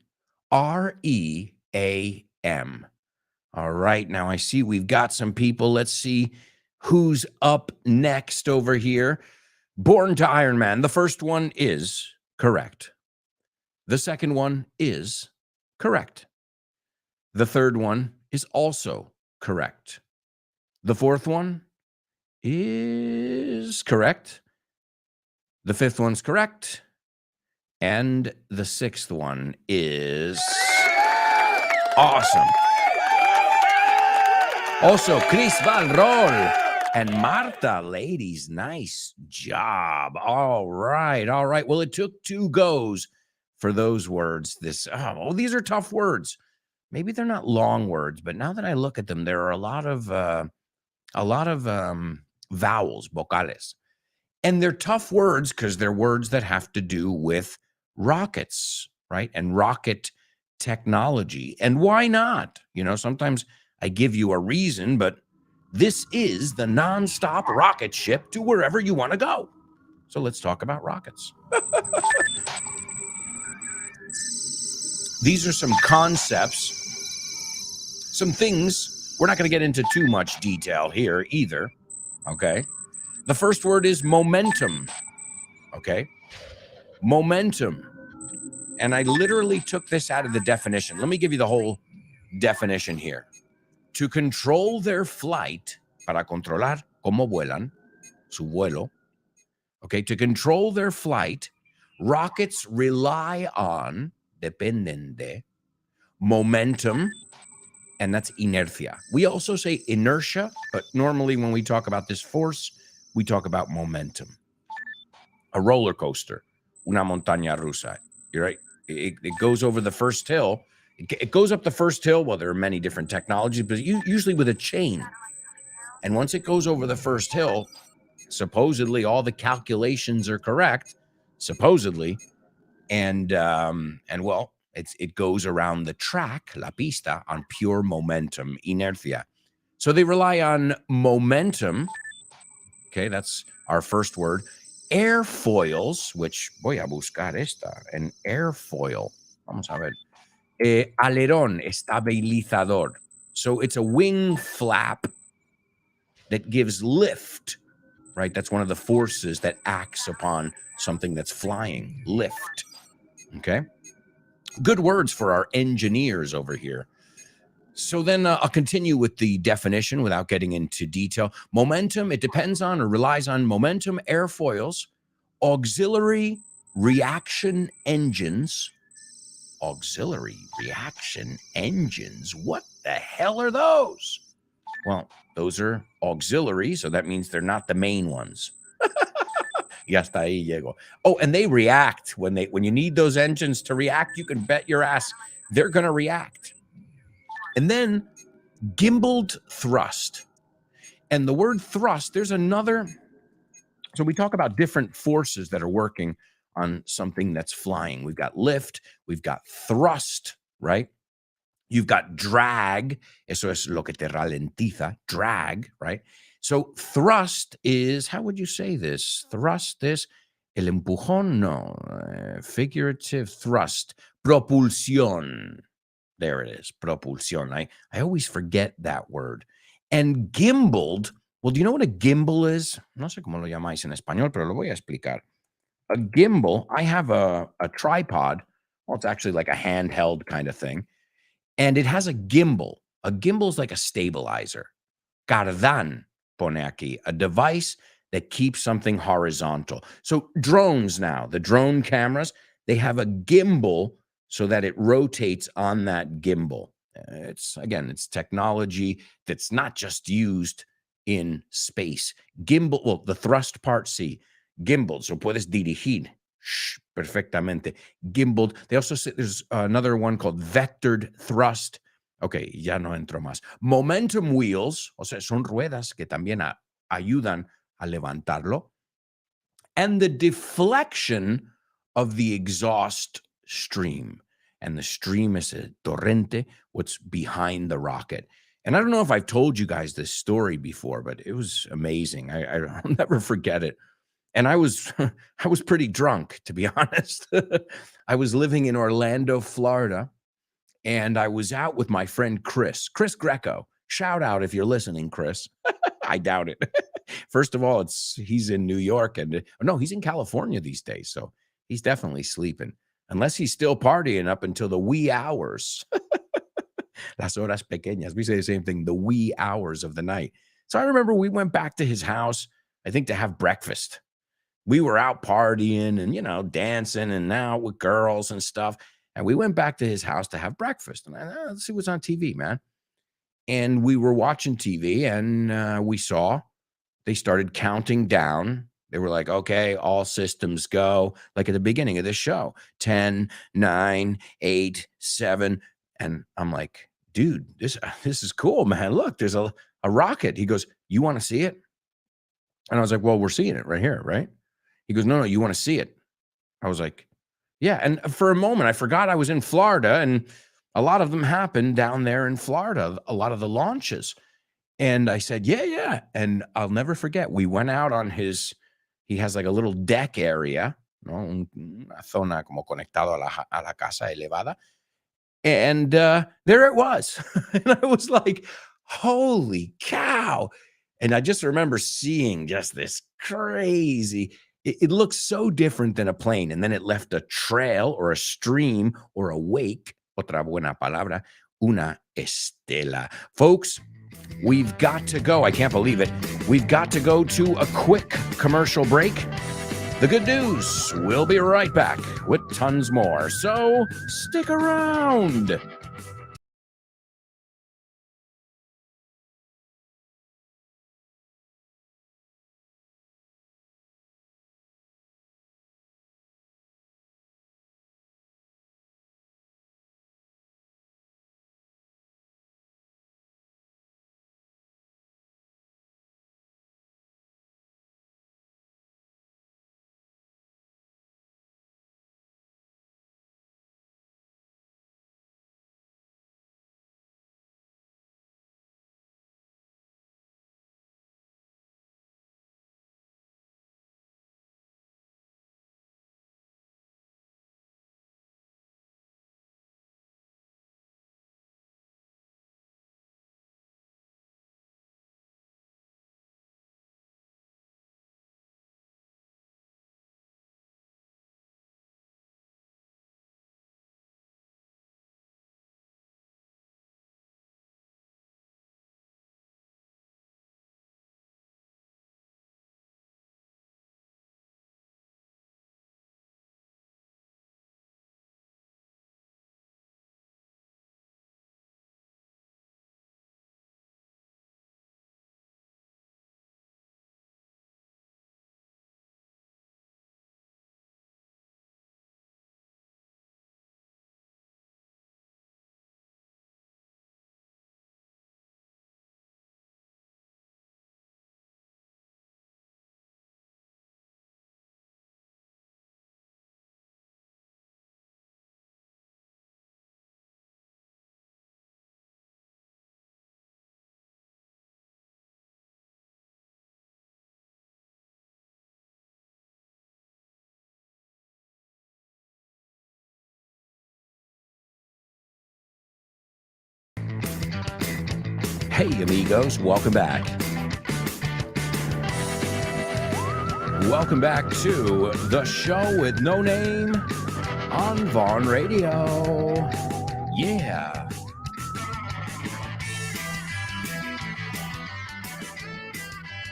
All right, now I see we've got some people. Let's see who's up next over here. Born to Iron Man. The first one is correct. The second one is correct. The third one is also correct. The fourth one is correct. The fifth one's correct. And the sixth one is awesome. Also, Chris Valrol and Marta, ladies, nice job. All right, all right. Well, it took 2 goes for those words. These are tough words. Maybe they're not long words, but now that I look at them, there are a lot of vowels, vocales. And they're tough words because they're words that have to do with rockets, right? And rocket technology. And why not? You know, sometimes I give you a reason, but this is the nonstop rocket ship to wherever you want to go. So let's talk about rockets. These are some concepts, some things. We're not going to get into too much detail here either, okay? The first word is momentum, okay? Momentum. And I literally took this out of the definition. Let me give you the whole definition here. To control their flight, para controlar cómo vuelan, su vuelo, okay? To control their flight, rockets rely on, dependen de, momentum, and that's inercia. We also say inertia, but normally when we talk about this force, we talk about momentum. A roller coaster, una montaña rusa, you're right? It goes over the first hill. It goes up the first hill. Well, there are many different technologies, but usually with a chain. And once it goes over the first hill, supposedly all the calculations are correct, supposedly, and well, it goes around the track, la pista, on pure momentum, inercia. So they rely on momentum. Okay, that's our first word. Airfoils, which voy a buscar esta, an airfoil. Vamos a ver. Alerón, estabilizador. So it's a wing flap that gives lift, right? That's one of the forces that acts upon something that's flying, lift. Okay. Good words for our engineers over here. So then I'll continue with the definition without getting into detail. Momentum, it depends on or relies on momentum airfoils, auxiliary reaction engines. Auxiliary reaction engines. What the hell are those? Well, those are auxiliary, so that means they're not the main ones. Ya está ahí llego. Oh, and they react when you need those engines to react. You can bet your ass they're going to react. And then gimbaled thrust. And the word thrust, there's another. So we talk about different forces that are working on something that's flying. We've got lift, we've got thrust, right? You've got drag. Eso es lo que te ralentiza, drag, right? So thrust is, how would you say this? Thrust is el empujón, no, figurative thrust, propulsión. There it is, propulsión. I always forget that word. And gimbaled, well, do you know what a gimbal is? No sé cómo lo llamáis en español, pero lo voy a explicar. A gimbal, I have a tripod. Well, it's actually like a handheld kind of thing. And it has a gimbal. A gimbal is like a stabilizer. Cardan, pone aquí, a device that keeps something horizontal. So drones now, the drone cameras, they have a gimbal so that it rotates on that gimbal. It's technology that's not just used in space. Gimbal, well, the thrust part, sí. Gimbal, so puedes dirigir perfectamente. Gimbaled. They also say there's another one called vectored thrust. Okay, ya no entro más. Momentum wheels, o sea, son ruedas que también ayudan a levantarlo. And the deflection of the exhaust stream. And the stream is a torrente, what's behind the rocket. And I don't know if I've told you guys this story before, but it was amazing. I'll never forget it. And I was pretty drunk, to be honest. I was living in Orlando, Florida, and I was out with my friend Chris Greco. Shout out if you're listening, Chris. I doubt it. First of all, he's in New York, and no, he's in California these days, so he's definitely sleeping, unless he's still partying up until the wee hours. Las horas pequeñas. We say the same thing, the wee hours of the night. So I remember we went back to his house, I think, to have breakfast. We were out partying and, dancing and out with girls and stuff. And we went back to his house to have breakfast. And let's see what's on TV, man. And we were watching TV, and we saw they started counting down. They were like, okay, all systems go, like at the beginning of this show. 10, 9, 8, 7. And I'm like, dude, this is cool, man. Look, there's a rocket. He goes, you want to see it? And I was like, well, we're seeing it right here, right? He goes, no, you want to see it? I was like, yeah. And for a moment, I forgot I was in Florida, and a lot of them happened down there in Florida, a lot of the launches. And I said, yeah. And I'll never forget, we went out on he has like a little deck area, una zona como conectado a la casa elevada. And there it was. And I was like, holy cow. And I just remember seeing just this crazy, it looks so different than a plane. And then it left a trail or a stream or a wake, otra buena palabra, una estela. Folks, we've got to go. I can't believe it. We've got to go to a quick commercial break. The good news, we'll be right back with tons more. So stick around. Hey, amigos, welcome back. Welcome back to the show with no name on Vaughn Radio. Yeah.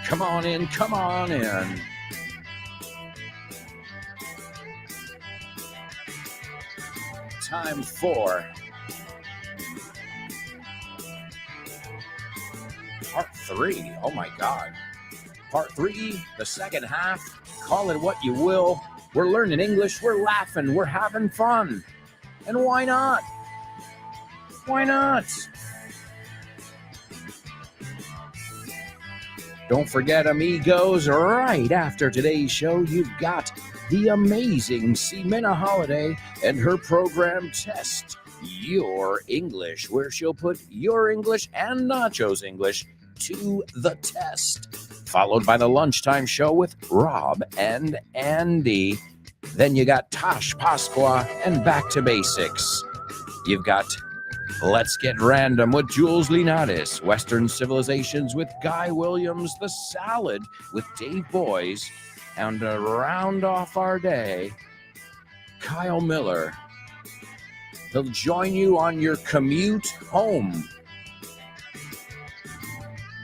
Come on in, come on in. Time for part 3. Oh my God. Part 3, the second half. Call it what you will. We're learning English, we're laughing, we're having fun. And why not? Why not? Don't forget, amigos, right after today's show, you've got the amazing Ximena Holiday and her program Test Your English, where she'll put your English and Nacho's English to the test. Followed by the lunchtime show with Rob and Andy. Then you got Tosh Pasqua and Back to Basics. You've got Let's Get Random with Jules Linares, Western Civilizations with Guy Williams, The Salad with Dave Boys, and to round off our day, Kyle Miller. He'll join you on your commute home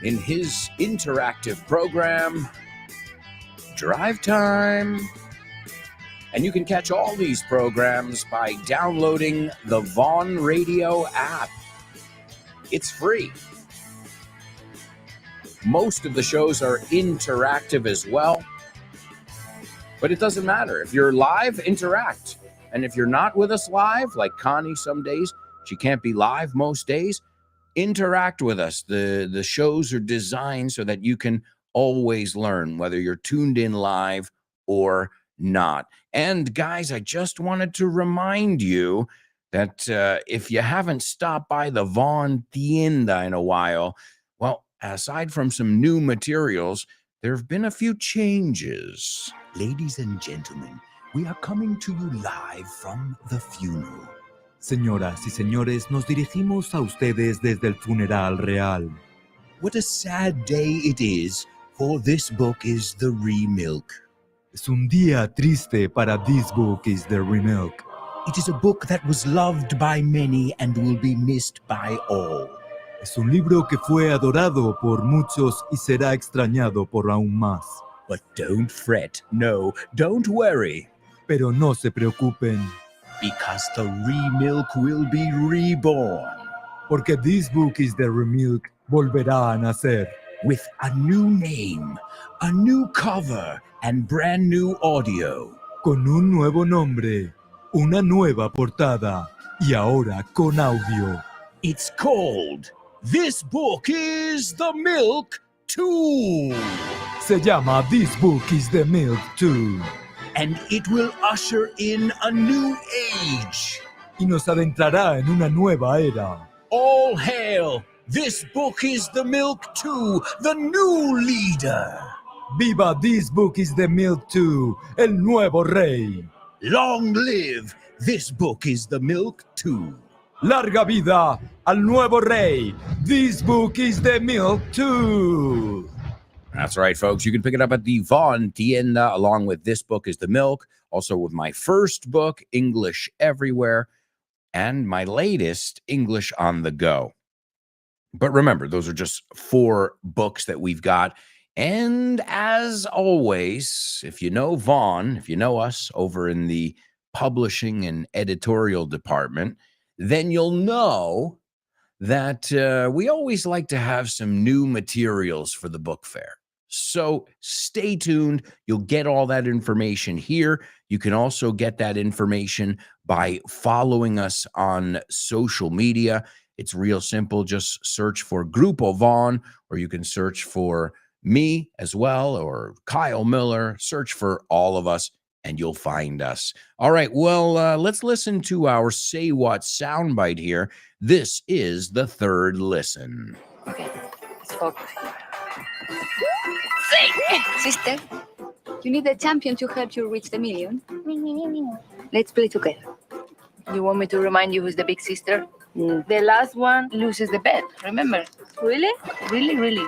in his interactive program, Drive Time. And you can catch all these programs by downloading the Vaughn Radio app. It's free. Most of the shows are interactive as well. But it doesn't matter. If you're live, interact. And if you're not with us live, like Connie some days, she can't be live most days, interact with us. The shows are designed so that you can always learn, whether you're tuned in live or not. And guys, I just wanted to remind you that if you haven't stopped by the Vaughn Tienda in a while, well, aside from some new materials, there have been a few changes. Ladies and gentlemen, we are coming to you live from the funeral. Señoras y señores, nos dirigimos a ustedes desde el funeral real. What a sad day it is, for this book is the remilk. Es un día triste para This Book is the Remilk. It is a book that was loved by many and will be missed by all. Es un libro que fue adorado por muchos y será extrañado por aún más. But don't fret, no, don't worry. Pero no se preocupen, Because the remilk will be reborn. porque This Book is the Remilk volverá a nacer. With a new name, a new cover, and brand new audio. Con un nuevo nombre, una nueva portada y ahora con audio. It's called This Book is the Milk 2. Se llama This Book is the Milk 2. And it will usher in a new age. Y nos adentrará en una nueva era. All hail! This book is the Milk 2, the new leader. ¡Viva This Book is the Milk 2, el nuevo rey! Long live! This book is the Milk 2. ¡Larga vida al nuevo rey! This Book is the Milk 2. That's right, folks. You can pick it up at the Vaughn Tienda, along with This Book is the Milk, also with my first book, English Everywhere, and my latest, English on the Go. But remember, those are just 4 books that we've got. And as always, if you know Vaughn, if you know us over in the publishing and editorial department, then you'll know that we always like to have some new materials for the book fair. So stay tuned. You'll get all that information here. You can also get that information by following us on social media. It's real simple. Just search for Grupo Vaughn, or you can search for me as well, or Kyle Miller. Search for all of us and you'll find us. All right, well, let's listen to our Say What soundbite here. This is the third listen. Okay, let's focus. Sister, you need a champion to help you reach the million. Let's play together. You want me to remind you who's the big sister? The last one loses the bet, remember? Really? Really?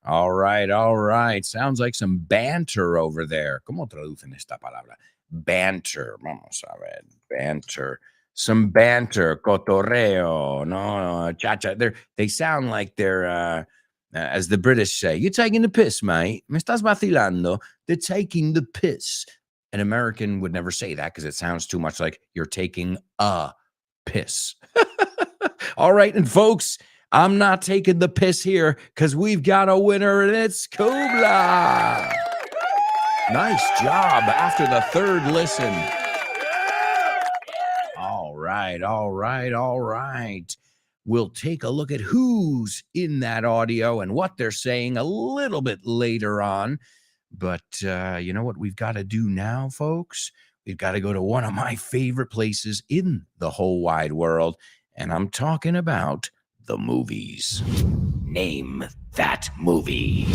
All right. Sounds like some banter over there. ¿Cómo traducen esta palabra? Banter. Vamos a ver. Banter. Some banter, cotorreo, no, chacha. They sound like they're As the British say, you're taking the piss, mate. Me estás vacilando. They're taking the piss. An American would never say that because it sounds too much like you're taking a piss. All right, and folks, I'm not taking the piss here because we've got a winner, and it's Kubla. Nice job after the third listen. All right. We'll take a look at who's in that audio and what they're saying a little bit later on. But you know what we've got to do now, folks? We've got to go to one of my favorite places in the whole wide world, and I'm talking about the movies. Name that movie.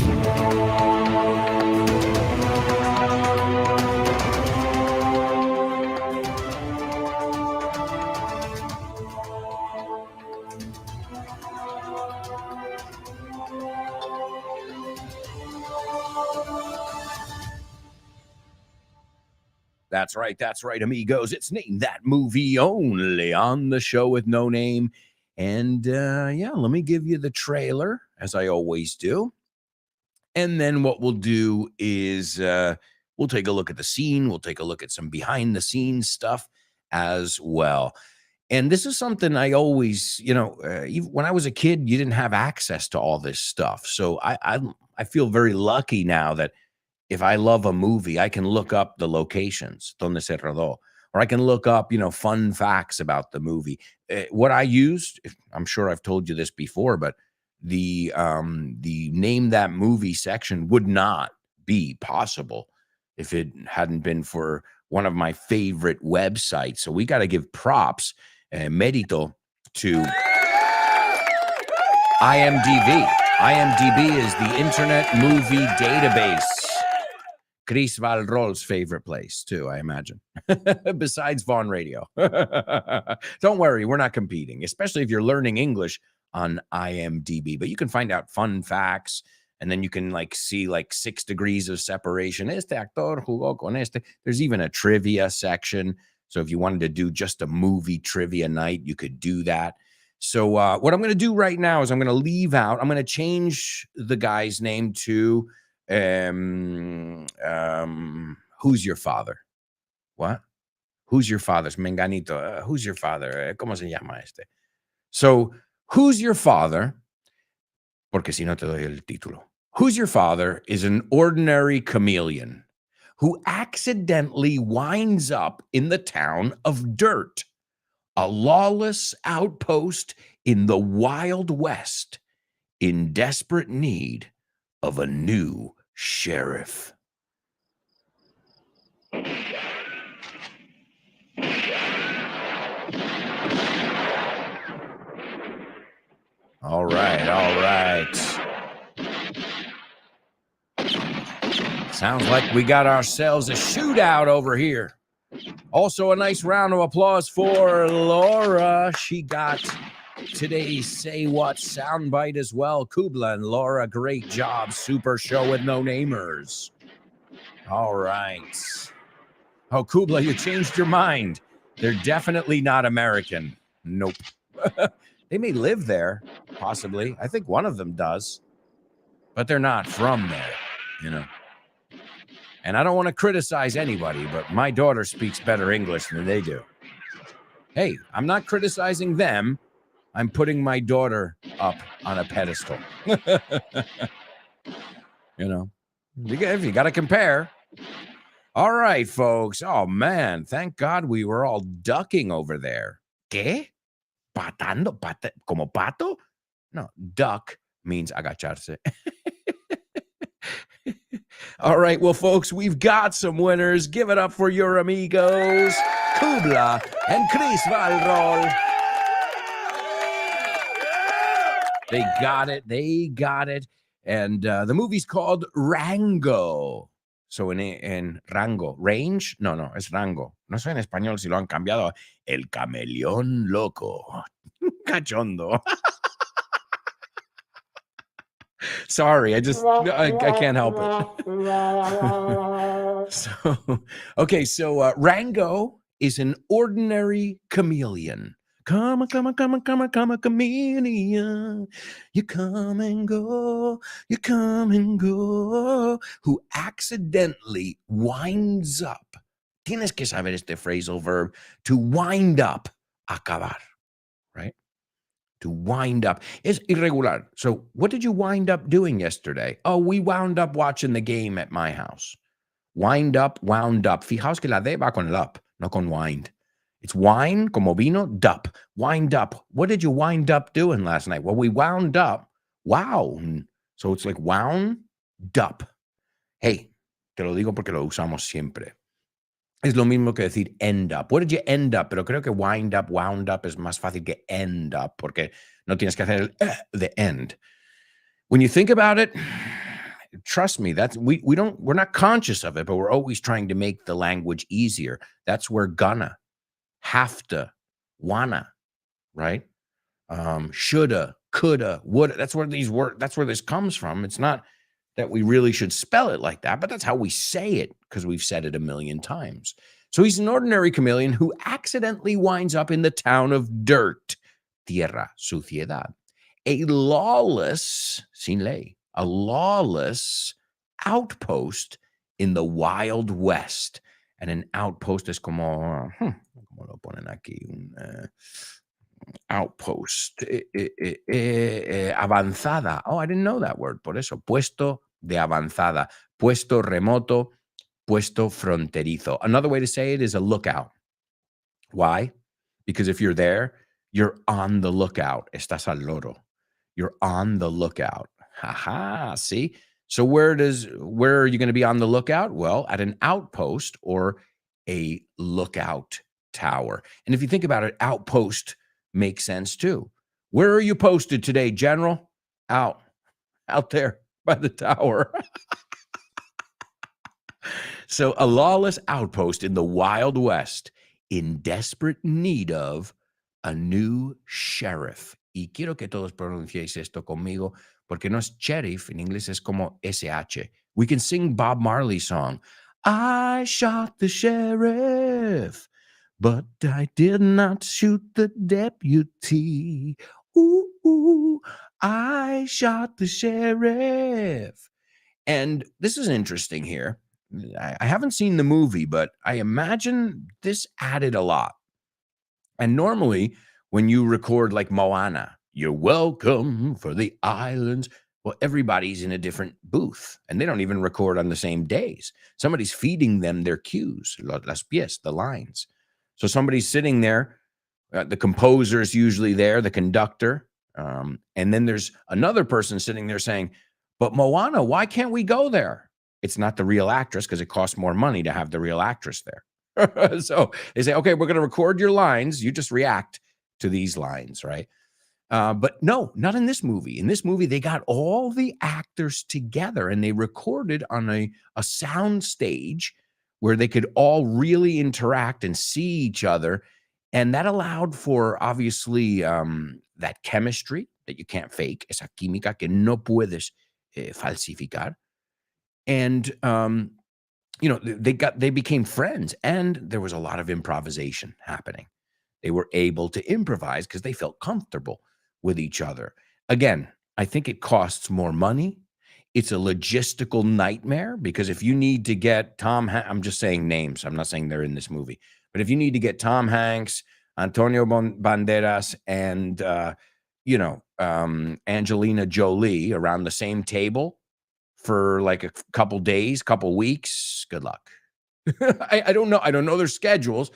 That's right, amigos. It's Name That Movie only on the show with no name. And let me give you the trailer, as I always do. And then what we'll do is we'll take a look at the scene. We'll take a look at some behind-the-scenes stuff as well. And this is something I always, even when I was a kid, you didn't have access to all this stuff. So I feel very lucky now that if I love a movie, I can look up the locations, donde se rodó, or I can look up, fun facts about the movie. What I used, I'm sure I've told you this before, but the Name That Movie section would not be possible if it hadn't been for one of my favorite websites. So we got to give props, mérito, to IMDb. IMDb is the Internet Movie Database. Chris Valrol's favorite place, too, I imagine, besides Vaughn Radio. Don't worry, we're not competing, especially if you're learning English on IMDb. But you can find out fun facts, and then you can see 6 degrees of separation. Este actor jugó con este. There's even a trivia section. So if you wanted to do just a movie trivia night, you could do that. So what I'm going to do right now is I'm going to leave out, I'm going to change the guy's name to... who's your father? What? Who's your father? Menganito. Who's your father? ¿Cómo se llama este? So, who's your father? Porque si no te doy el título. Who's your father is an ordinary chameleon who accidentally winds up in the town of Dirt, a lawless outpost in the Wild West, in desperate need of a new sheriff. All right. Sounds like we got ourselves a shootout over here. Also, a nice round of applause for Laura. She got today's Say What soundbite as well. Kubla and Laura, great job. Super show with no namers. All right. Oh, Kubla, you changed your mind. They're definitely not American. Nope. They may live there, possibly. I think one of them does. But they're not from there, And I don't want to criticize anybody, but my daughter speaks better English than they do. Hey, I'm not criticizing them. I'm putting my daughter up on a pedestal. If you got to compare. All right, folks. Oh, man. Thank God we were all ducking over there. ¿Qué? ¿Patando? ¿Como pato? No, duck means agacharse. All right, well, folks, we've got some winners. Give it up for your amigos, Kubla and Chris Valrol. They got it. And the movie's called Rango. So en Rango, range? No, es Rango. No sé en español si lo han cambiado. El camaleón loco. Cachondo. Sorry, I can't help it. So Rango is an ordinary chameleon Come a chameleon. You come and go, you come and go. Who accidentally winds up. Tienes que saber este phrasal verb. To wind up, acabar, right? To wind up. Es irregular. So what did you wind up doing yesterday? Oh, we wound up watching the game at my house. Wind up, wound up. Fijaos que la D va con el up, no con wind. It's wine, como vino, dup. Wind up. What did you wind up doing last night? Well, we wound up. Wow. So it's like wound up. Hey, te lo digo porque lo usamos siempre. Es lo mismo que decir end up. What did you end up? Pero creo que wind up, wound up es más fácil que end up porque no tienes que hacer el the end. When you think about it, trust me, that's we're not conscious of it, but we're always trying to make the language easier. That's where gonna, have to, wanna, right? Shoulda, coulda, woulda. That's where this comes from. It's not that we really should spell it like that, but that's how we say it because we've said it a million times. So he's an ordinary chameleon who accidentally winds up in the town of dirt, tierra, suciedad. A lawless, sin ley, a lawless outpost in the Wild West. And an outpost es como, ¿cómo lo ponen aquí? Un outpost. Avanzada. Oh, I didn't know that word. Por eso, puesto de avanzada. Puesto remoto, puesto fronterizo. Another way to say it is a lookout. Why? Because if you're there, you're on the lookout. Estás al loro. You're on the lookout. Haha, see? So where are you going to be on the lookout? Well, at an outpost or a lookout tower. And if you think about it, outpost makes sense too. Where are you posted today, General? Out there by the tower. So a lawless outpost in the Wild West in desperate need of a new sheriff. Y quiero que todos pronunciéis esto conmigo, porque no es sheriff, en inglés es como SH. We can sing Bob Marley's song, I shot the sheriff, but I did not shoot the deputy. Ooh, I shot the sheriff. And this is interesting here. I haven't seen the movie, but I imagine this added a lot. And normally, when you record like Moana, you're welcome for the islands. Well, everybody's in a different booth, and they don't even record on the same days. Somebody's feeding them their cues, las pièces, the lines. So somebody's sitting there. The composer's usually there, the conductor. And then there's another person sitting there saying, but Moana, why can't we go there? It's not the real actress because it costs more money to have the real actress there. So they say, okay, we're going to record your lines. You just react to these lines, right? But no, not in this movie. In this movie, they got all the actors together and they recorded on a sound stage where they could all really interact and see each other. And that allowed for, obviously, that chemistry that you can't fake, esa química que no puedes falsificar. And, they became friends, and there was a lot of improvisation happening. They were able to improvise because they felt comfortable with each other. Again, I think it costs more money. It's a logistical nightmare because if you need to get I'm just saying names. I'm not saying they're in this movie, but if you need to get Tom Hanks, Antonio Banderas, and, Angelina Jolie around the same table for like a couple days, couple weeks, good luck. I don't know. I don't know their schedules,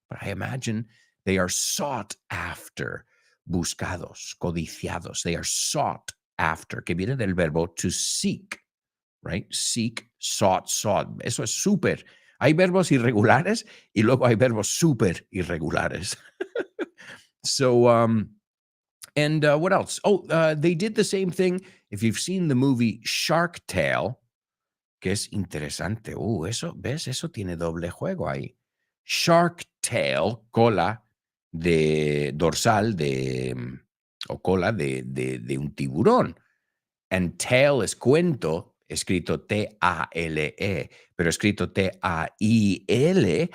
but I imagine they are sought after, buscados, codiciados. They are sought after, que viene del verbo to seek, right? Seek, sought. Eso es súper. Hay verbos irregulares y luego hay verbos súper irregulares. So, and what else? Oh, they did the same thing. If you've seen the movie Shark Tale, que es interesante. Eso, ¿ves? Eso tiene doble juego ahí. Shark Tale, cola de dorsal o cola de un tiburón. And tail es cuento, escrito T-A-L-E, pero escrito T-A-I-L.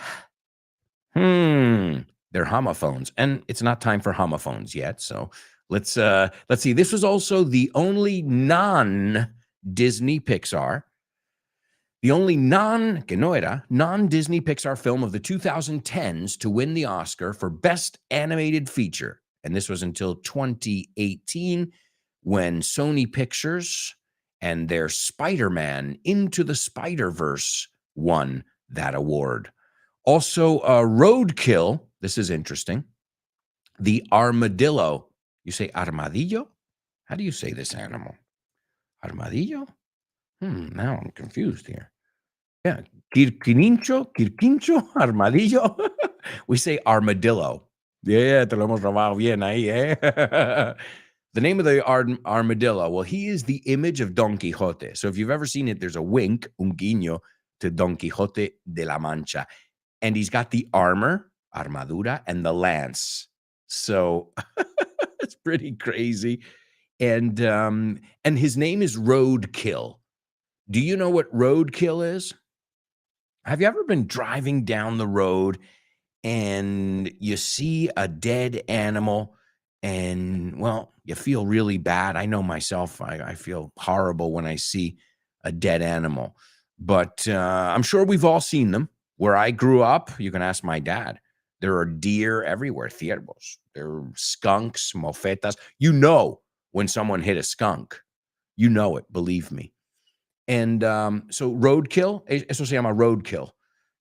They're homophones, and it's not time for homophones yet. So let's see. This was also the only non-Disney Pixar, the only non-Disney Pixar film of the 2010s to win the Oscar for Best Animated Feature. And this was until 2018 when Sony Pictures and their Spider-Man Into the Spider-Verse won that award. Also, Roadkill. This is interesting. The armadillo. You say armadillo? How do you say this animal? Armadillo? Now I'm confused here. Yeah. Quirquincho, armadillo. We say armadillo. Yeah, te lo hemos robado bien ahí, eh? The name of the armadillo, well, he is the image of Don Quixote. So if you've ever seen it, there's a wink, un guiño, to Don Quixote de la Mancha. And he's got the armor, armadura, and the lance. So it's pretty crazy. And his name is Roadkill. Do you know what roadkill is? Have you ever been driving down the road and you see a dead animal and, well, you feel really bad? I know myself, I feel horrible when I see a dead animal. But I'm sure we've all seen them. Where I grew up, you can ask my dad, there are deer everywhere, ciervos. There are skunks, mofetas. You know when someone hit a skunk. You know it, believe me. And so roadkill, eso se llama roadkill.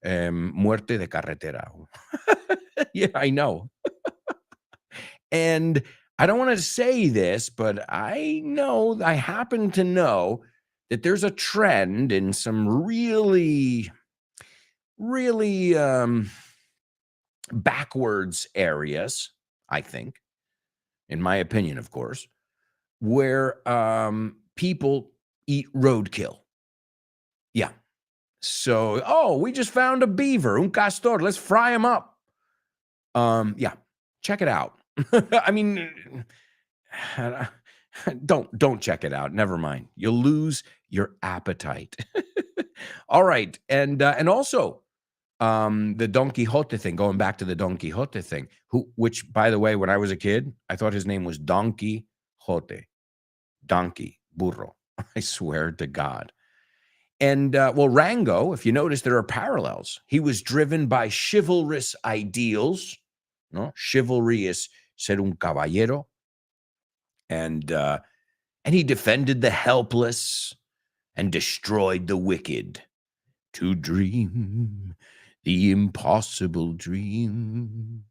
Muerte de carretera. Yeah, I know. And I don't want to say this, but I happen to know that there's a trend in some really backwards areas, I think, in my opinion, of course, where people eat roadkill. Yeah. So, we just found a beaver, un castor. Let's fry him up. Yeah, check it out. I mean, don't check it out. Never mind. You'll lose your appetite. All right, and also the Don Quixote thing. Going back to the Don Quixote thing, which, by the way, when I was a kid, I thought his name was Don Quixote, donkey, burro. I swear to God. And Rango, if you notice, there are parallels. He was driven by chivalrous ideals. No, chivalry is ser un caballero, and he defended the helpless and destroyed the wicked. To dream the impossible dream,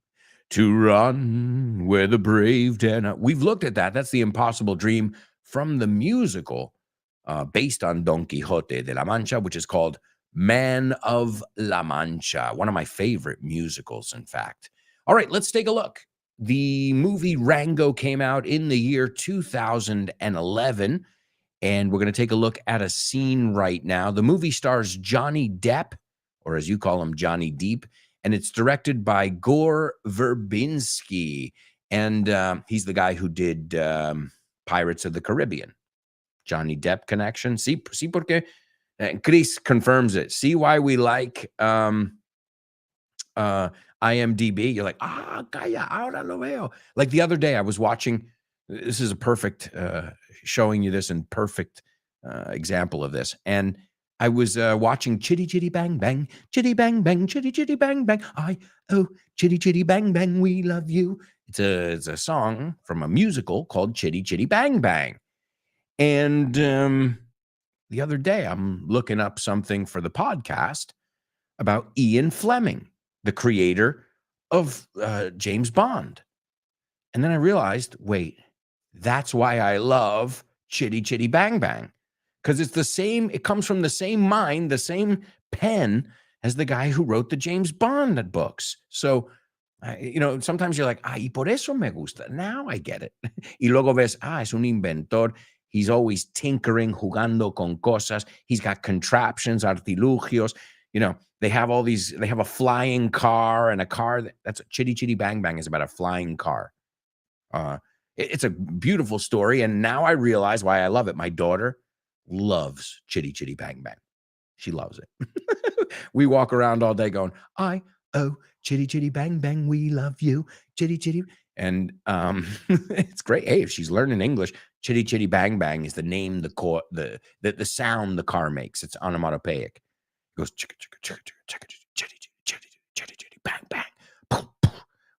to run where the brave dare not. We've looked at that. That's the impossible dream from the musical based on Don Quixote de la Mancha, which is called Man of La Mancha, one of my favorite musicals, in fact. All right, let's take a look. The movie Rango came out in the year 2011, and we're going to take a look at a scene right now. The movie stars Johnny Depp, or as you call him, Johnny Deep, and it's directed by Gore Verbinski, and he's the guy who did Pirates of the Caribbean. Johnny Depp connection. See porque Chris confirms it. See why we like IMDb. You're like, calla, ahora lo veo. Like the other day, I was watching. This is a perfect showing you this and perfect example of this. And I was watching Chitty Chitty Bang Bang, Chitty Bang Bang, Chitty Chitty Bang Bang. Chitty Chitty Bang Bang, we love you. It's a song from a musical called Chitty Chitty Bang Bang. And the other day, I'm looking up something for the podcast about Ian Fleming, the creator of James Bond. And then I realized, wait, that's why I love Chitty Chitty Bang Bang. Because it's the same, it comes from the same mind, the same pen as the guy who wrote the James Bond books. So, sometimes you're like, y por eso me gusta. Now I get it. Y luego ves, es un inventor. He's always tinkering, jugando con cosas. He's got contraptions, artilugios. They have all these, they have a flying car and a car. That's Chitty Chitty Bang Bang is about a flying car. It's a beautiful story. And now I realize why I love it. My daughter loves Chitty Chitty Bang Bang. She loves it. We walk around all day going, I oh, chitty chitty bang bang, we love you, chitty chitty. And it's great. Hey, if she's learning English, chitty chitty bang bang is the name the sound the car makes. It's onomatopoeic. It goes chicka chicka chicka chicka chicka chitty chitty chitty chitty bang bang.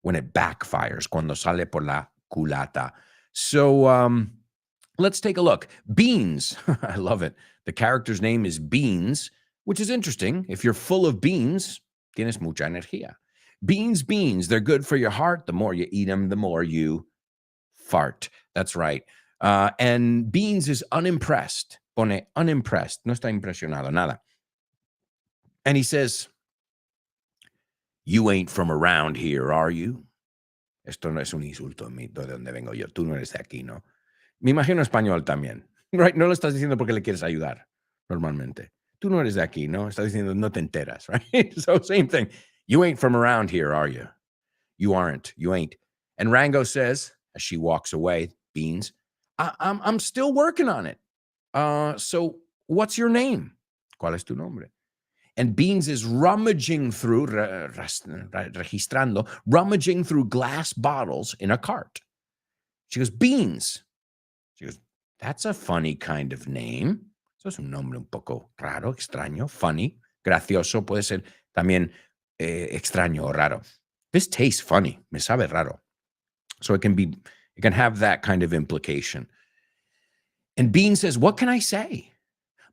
When it backfires, cuando sale por la culata. So let's take a look. Beans. I love it. The character's name is Beans, which is interesting. If you're full of beans, tienes mucha energía. Beans, they're good for your heart. The more you eat them, the more you fart. That's right. And Beans is unimpressed. Pone unimpressed. No está impresionado, nada. And he says, you ain't from around here, are you? Esto no es un insulto de donde vengo yo. Tú no eres de aquí, ¿no? Me imagino español también. Right? No lo estás diciendo porque le quieres ayudar, normalmente. Tú no eres de aquí, ¿no? Estás diciendo no te enteras, right? So same thing. You ain't from around here, are you? You aren't. You ain't. And Rango says, as she walks away, Beans, I'm still working on it. So what's your name? ¿Cuál es tu nombre? And Beans is rummaging through, rummaging through glass bottles in a cart. She goes, Beans. She goes, that's a funny kind of name. Eso es un nombre un poco raro, extraño, funny, gracioso, puede ser también extraño o raro. This tastes funny, me sabe raro. So it can have that kind of implication. And Bean says, what can I say?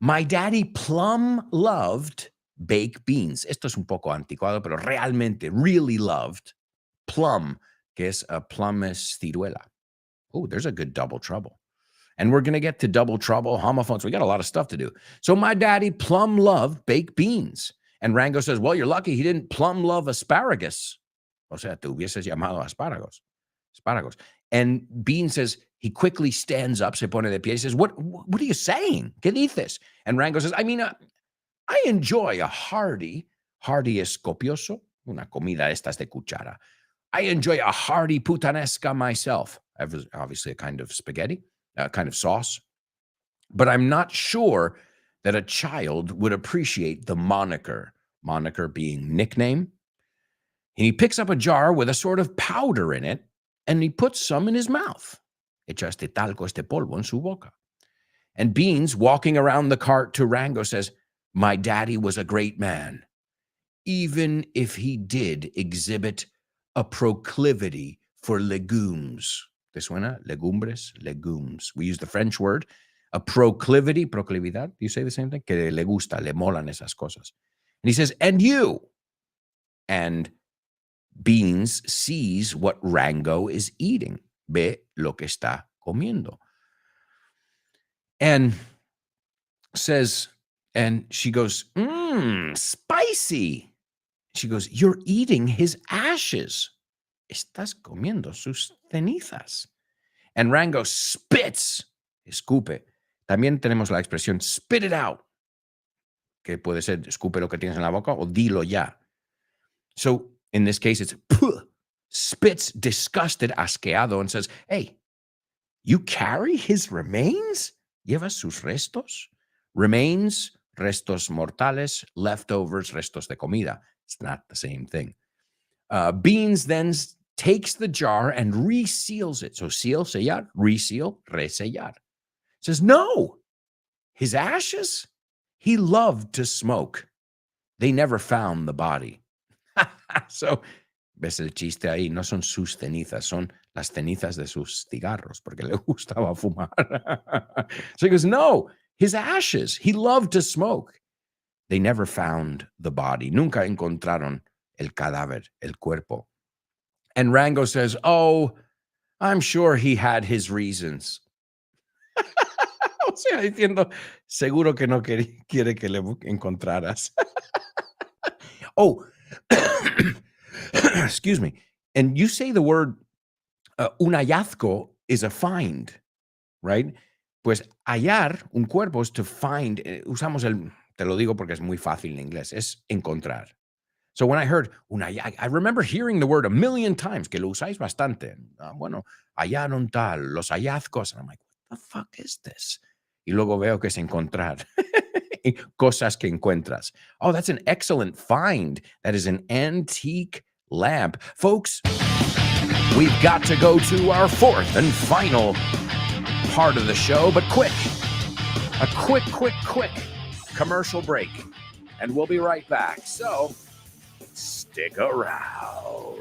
My daddy plum loved baked beans. Esto es un poco anticuado, pero realmente, really loved plum, que es plum es ciruela. Oh, there's a good double trouble. And we're going to get to double trouble, homophones. We got a lot of stuff to do. So my daddy plum loved baked beans. And Rango says, well, you're lucky he didn't plum love asparagus. O sea, te hubieses llamado aspáragos. And Bean says, he quickly stands up, se pone de pie. He says, what are you saying? ¿Qué dices? And Rango says, I mean, I enjoy a hearty es copioso, una comida estas de cuchara. I enjoy a hearty putanesca myself. Obviously a kind of spaghetti, kind of sauce. But I'm not sure that a child would appreciate the moniker being nickname. And he picks up a jar with a sort of powder in it, and he puts some in his mouth. Echa este talco, este polvo en su boca. And Beans, walking around the cart to Rango, says, my daddy was a great man, even if he did exhibit a proclivity for legumes. ¿Te suena? Legumbres, legumes. We use the French word, a proclivity, proclividad. Do you say the same thing? Que le gusta, le molan esas cosas. And he says, and you. And Beans sees what Rango is eating. Ve lo que está comiendo. And says, and she goes, spicy. She goes, you're eating his ashes. Estás comiendo sus cenizas. And Rango spits, escupe. También tenemos la expresión spit it out, que puede ser escupe lo que tienes en la boca o dilo ya. So in this case, it's puh, spits, disgusted, asqueado, and says, hey, you carry his remains? ¿Llevas sus restos? Remains, restos mortales, leftovers, restos de comida. It's not the same thing. Beans then takes the jar and reseals it. So seal, sellar, reseal, resellar. Says, no, his ashes, he loved to smoke. They never found the body. So, ves el chiste ahí, no son sus cenizas, son las cenizas de sus cigarros, porque le gustaba fumar. So he goes, no, his ashes, he loved to smoke. They never found the body. Nunca encontraron el cadáver, el cuerpo. And Rango says, oh, I'm sure he had his reasons. O sea, diciendo, seguro que no quiere que le encontraras. Oh, excuse me. And you say the word un hallazgo is a find, right? Pues hallar un cuerpo is to find. Usamos te lo digo porque es muy fácil en inglés, es encontrar. So when I heard I remember hearing the word a million times, que lo usáis bastante. Bueno, hallaron tal, los hallazgos. And I'm like, what the fuck is this? Y luego veo que es encontrar. Cosas que encuentras. Oh, that's an excellent find. That is an antique lamp. Folks, we've got to go to our fourth and final part of the show, but quick. A quick commercial break. And we'll be right back. So, stick around.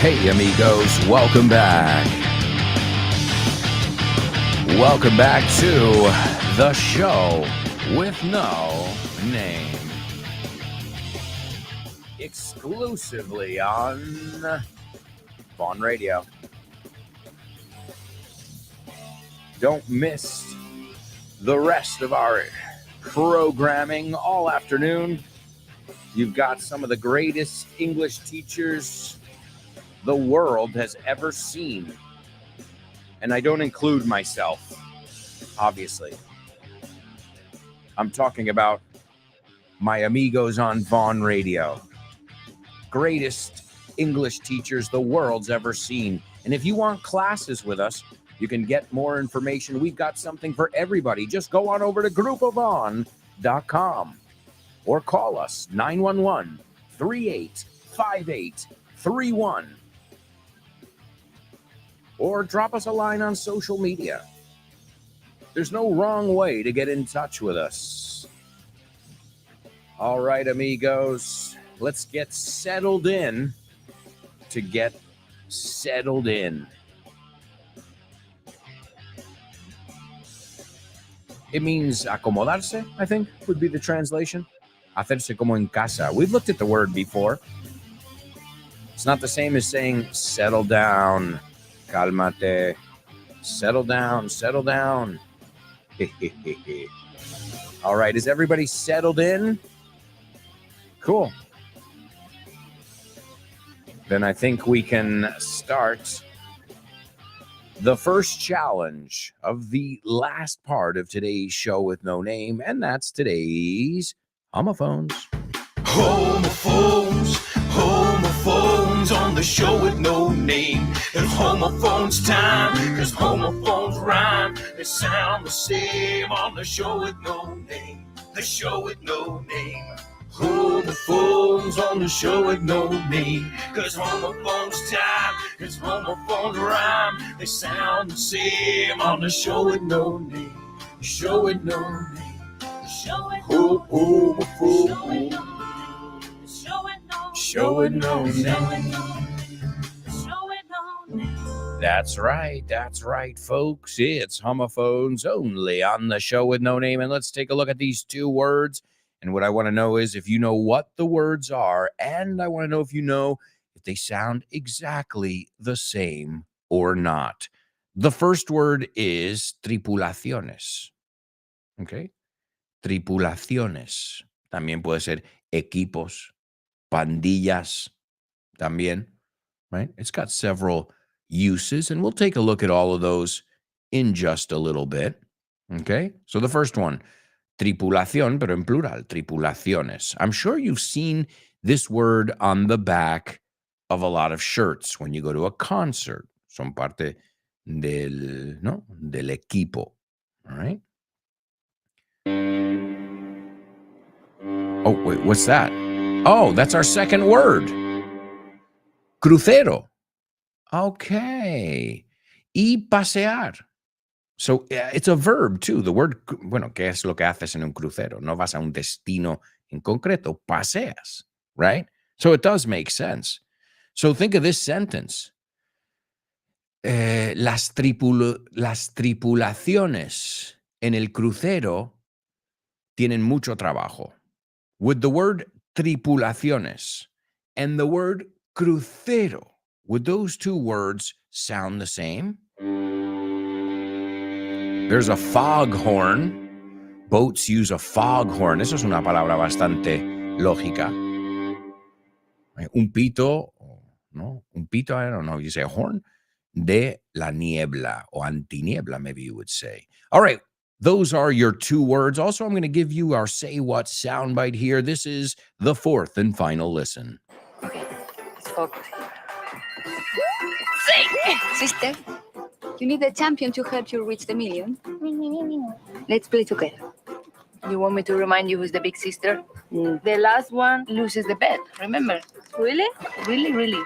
Hey, amigos, welcome back. Welcome back to the show with no name. Exclusively on Vaughn Radio. Don't miss the rest of our programming all afternoon. You've got some of the greatest English teachers the world has ever seen. And I don't include myself, obviously. I'm talking about my amigos on Vaughn Radio. Greatest English teachers the world's ever seen. And if you want classes with us, you can get more information. We've got something for everybody. Just go on over to groupofvaughn.com or call us 911-385831. Or drop us a line on social media. There's no wrong way to get in touch with us. All right, amigos, let's get settled in to get settled in. It means acomodarse, I think, would be the translation. Hacerse como en casa. We've looked at the word before. It's not the same as saying settle down. Calmate. Settle down. Settle down. All right. Is everybody settled in? Cool. Then I think we can start the first challenge of the last part of today's show with no name, and that's today's homophones. Homophones on the show with no name. And homophones time, cause homophones rhyme. They sound the same on the show with no name. The show with no name. Homophones on the show with no name. Cause homophones time, cause homophones rhyme. They sound the same on the show with no name. The show with no name. The show with no name. Show with no name. That's right, folks. It's homophones only on the show with no name. And let's take a look at these two words. And what I want to know is if you know what the words are, and I want to know if you know if they sound exactly the same or not. The first word is tripulaciones. Okay? Tripulaciones. También puede ser equipos, pandillas, también, right? It's got several uses, and we'll take a look at all of those in just a little bit. Okay? So the first one, tripulación, pero en plural, tripulaciones. I'm sure you've seen this word on the back of a lot of shirts when you go to a concert. Son parte del equipo. All right? Oh, wait, what's that? Oh, that's our second word. Crucero. Okay. Y pasear. So it's a verb too. The word, bueno, ¿qué es lo que haces en un crucero? No vas a un destino en concreto, paseas, right? So it does make sense. So think of this sentence. Las tripulaciones en el crucero tienen mucho trabajo. With the word tripulaciones and the word crucero, would those two words sound the same? There's a foghorn. Boats use a foghorn. Eso es una palabra bastante lógica. Un pito, no, un pito, I don't know, you say a horn, de la niebla, or antiniebla, maybe you would say. All right, those are your two words. Also, I'm going to give you our Say What soundbite here. This is the fourth and final listen. Okay, let's focus. Say, sister, you need a champion to help you reach the million. Let's play together. You want me to remind you who's the big sister? The last one loses the bet, remember? Really? Really?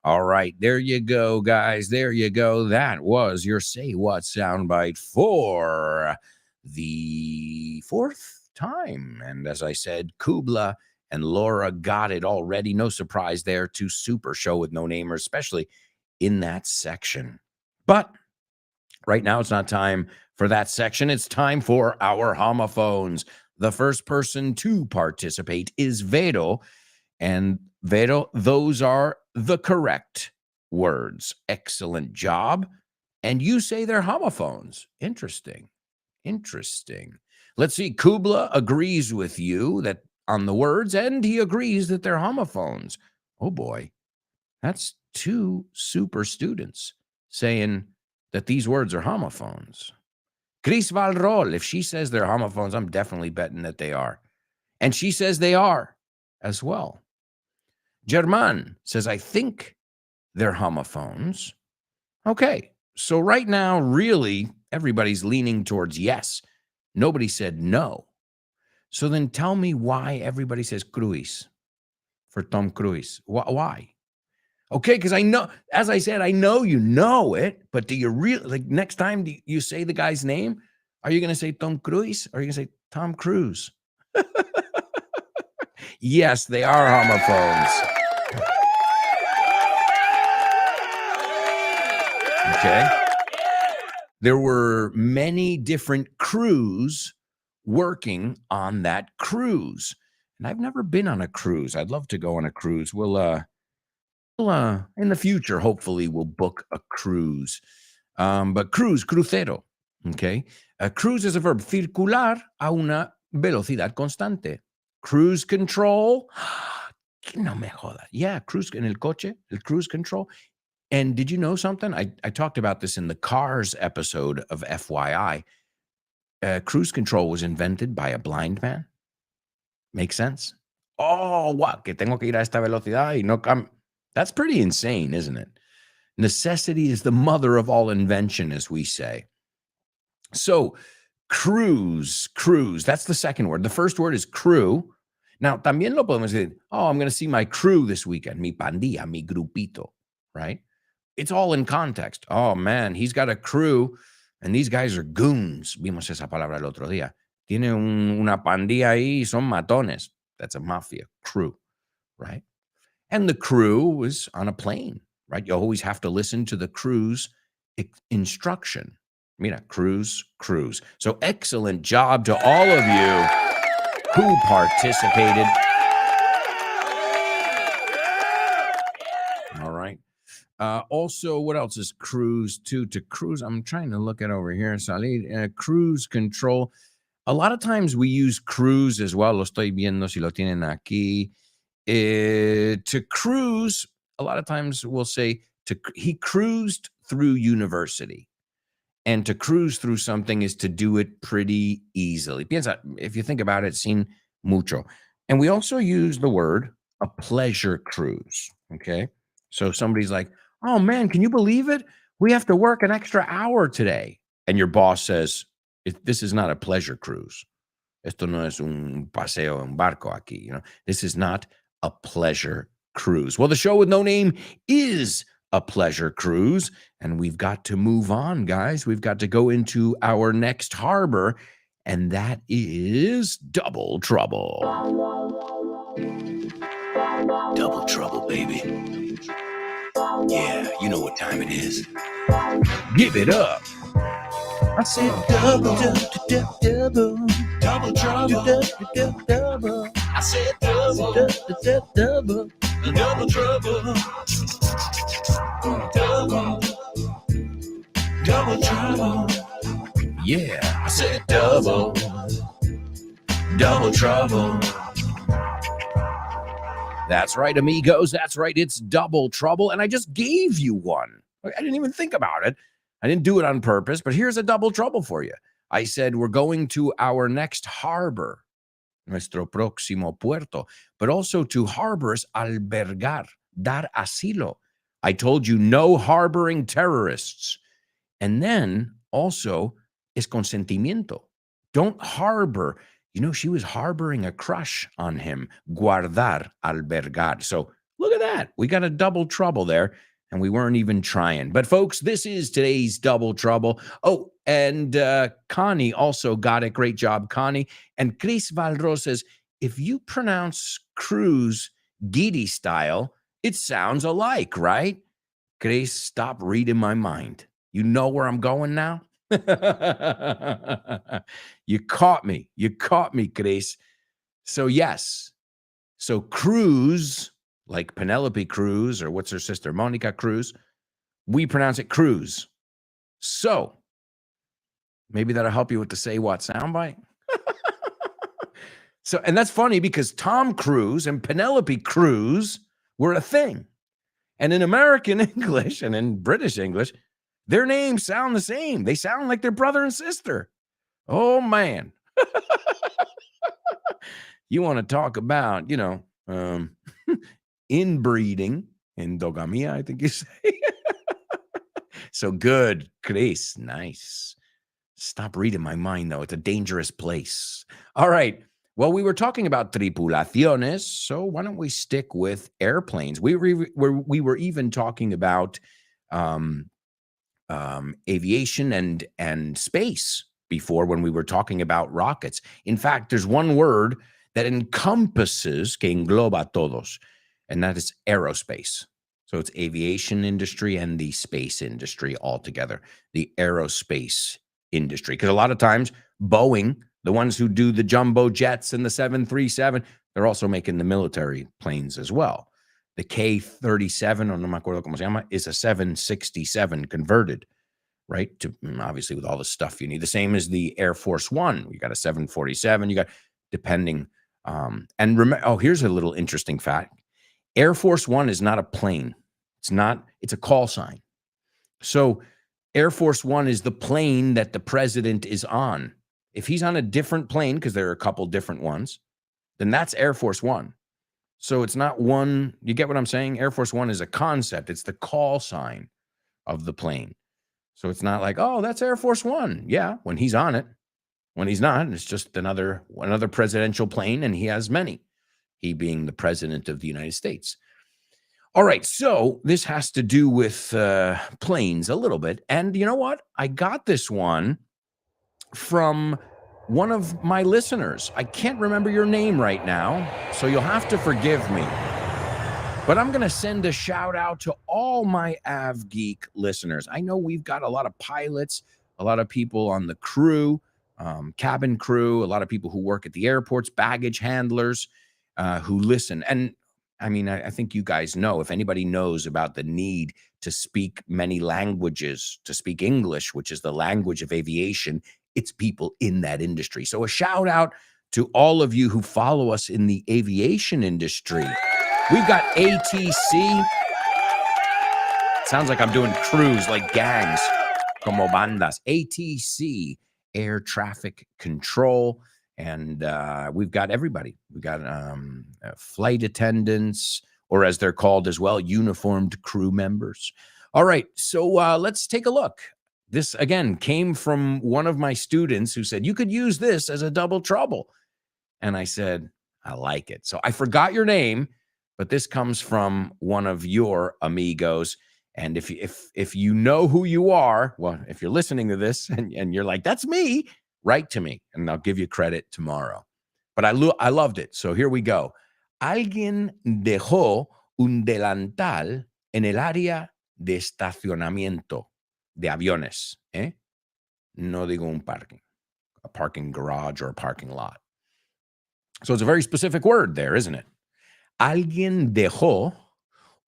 All right, there you go, guys. There you go. That was your Say What soundbite for the fourth time. And as I said, Kubla and Laura got it already. No surprise there. Two super show with no namers, especially in that section. But right now, it's not time for that section. It's time for our homophones. The first person to participate is Vero. And Vero, those are the correct words. Excellent job. And you say they're homophones. Interesting. Let's see. Kubla agrees with you that on the words, and he agrees that they're homophones. Oh boy. That's two super students saying that these words are homophones. Chris Valrol, if she says they're homophones, I'm definitely betting that they are. And she says they are as well. German says, I think they're homophones. Okay, so right now, really, everybody's leaning towards yes. Nobody said no. So then tell me why everybody says Cruise for Tom Cruise. Why? Okay, because I know, as I said, I know you know it, but do you really, like next time you say the guy's name, are you going to say Tom Cruise or are you going to say Tom Cruise? Yes, they are homophones. Okay. There were many different crews working on that cruise. And I've never been on a cruise. I'd love to go on a cruise. We'll in the future, hopefully, we'll book a cruise. But crucero. Okay. A cruise is a verb. Circular a una velocidad constante. Cruise control. No me jodas. Yeah, cruise en el coche, el cruise control. And did you know something? I talked about this in the Cars episode of FYI. Cruise control was invented by a blind man. Makes sense? Oh, what? Que tengo que ir a esta velocidad y no cam. That's pretty insane, isn't it? Necessity is the mother of all invention, as we say. So, Cruise. That's the second word. The first word is crew. Now, también lo podemos decir, oh, I'm going to see my crew this weekend, mi pandilla, mi grupito, right? It's all in context. Oh, man, he's got a crew, and these guys are goons. Vimos esa palabra el otro día. Tiene una pandilla ahí, son matones. That's a mafia crew, right? And the crew was on a plane, right? You always have to listen to the crew's instruction. Mira, cruise. So excellent job to all of you who participated. All right. Also, what else is cruise to cruise? I'm trying to look it over here. Salir, cruise control. A lot of times we use cruise as well. Lo estoy viendo si lo tienen aquí. To cruise, a lot of times we'll say he cruised through university. And to cruise through something is to do it pretty easily. Piensa, if you think about it, sin mucho. And we also use the word a pleasure cruise. Okay. So somebody's like, oh man, can you believe it? We have to work an extra hour today. And your boss says, this is not a pleasure cruise. Esto no es un paseo en barco aquí. This is not a pleasure cruise. Well, the show with no name is a pleasure cruise, and we've got to move on, guys. We've got to go into our next harbor, and that is Double Trouble. Double trouble, baby. Yeah, you know what time it is. Give it up. I said double trouble. I said double trouble. Double trouble. Yeah. I said double trouble. That's right, amigos. That's right. It's Double Trouble. And I just gave you one. I didn't even think about it. I didn't do it on purpose, but here's a Double Trouble for you. I said we're going to our next harbor, nuestro próximo puerto, but also to harbors, albergar, dar asilo. I told you no harboring terrorists. And then also es consentimiento. Don't harbor. She was harboring a crush on him. Guardar, albergar. So look at that. We got a Double Trouble there, and we weren't even trying. But folks, this is today's Double Trouble. Oh, and Connie also got it. Great job, Connie. And Chris Valro says, if you pronounce cruise Giddy style, it sounds alike, right? Chris, stop reading my mind. You know where I'm going now? You caught me, Chris. So yes. So Cruz, like Penelope Cruz, or what's her sister, Monica Cruz, we pronounce it Cruz. So maybe that'll help you with the Say What soundbite. So, and that's funny because Tom Cruise and Penelope Cruz were a thing. And in American English and in British English, their names sound the same. They sound like their brother and sister. Oh, man. You want to talk about, inbreeding, endogamia, I think you say. So good, Chris. Nice. Stop reading my mind, though. It's a dangerous place. All right. Well, we were talking about tripulaciones, so why don't we stick with airplanes? We were even talking about aviation and space before when we were talking about rockets. In fact, there's one word that encompasses, que engloba todos, and that is aerospace. So it's aviation industry and the space industry altogether, the aerospace industry. Because a lot of times Boeing, the ones who do the jumbo jets and the 737, they're also making the military planes as well. The K-37, or no me acuerdo cómo se llama, is a 767 converted, right? To obviously with all the stuff you need. The same as the Air Force One. You got a 747. You got depending. And remember, here's a little interesting fact. Air Force One is not a plane. It's a call sign. So Air Force One is the plane that the president is on. If he's on a different plane, because there are a couple different ones, then that's Air Force One. So it's not one, you get what I'm saying? Air Force One is a concept. It's the call sign of the plane. So it's not like, oh, that's Air Force One. Yeah, when he's on it. When he's not, it's just another presidential plane, and he has many, he being the president of the United States. All right, so this has to do with planes a little bit. And you know what? I got this one from one of my listeners. I can't remember your name right now, so you'll have to forgive me. But I'm going to send a shout out to all my AvGeek listeners. I know we've got a lot of pilots, a lot of people on the crew, cabin crew, a lot of people who work at the airports, baggage handlers who listen. And I mean, I think you guys know, if anybody knows about the need to speak many languages, to speak English, which is the language of aviation, it's people in that industry. So a shout out to all of you who follow us in the aviation industry. We've got ATC. Sounds like I'm doing crews like gangs, como bandas. ATC, air traffic control. And we've got everybody. We've got flight attendants, or as they're called as well, uniformed crew members. All right, so let's take a look. This, again, came from one of my students who said, you could use this as a double trouble. And I said, I like it. So I forgot your name, but this comes from one of your amigos. And if you know who you are, well, if you're listening to this and you're like, that's me, write to me and I'll give you credit tomorrow. But I loved it. So here we go. Alguien dejó un delantal en el área de estacionamiento de aviones. No digo un parking, a parking garage or a parking lot. So it's a very specific word there, isn't it? Alguien dejó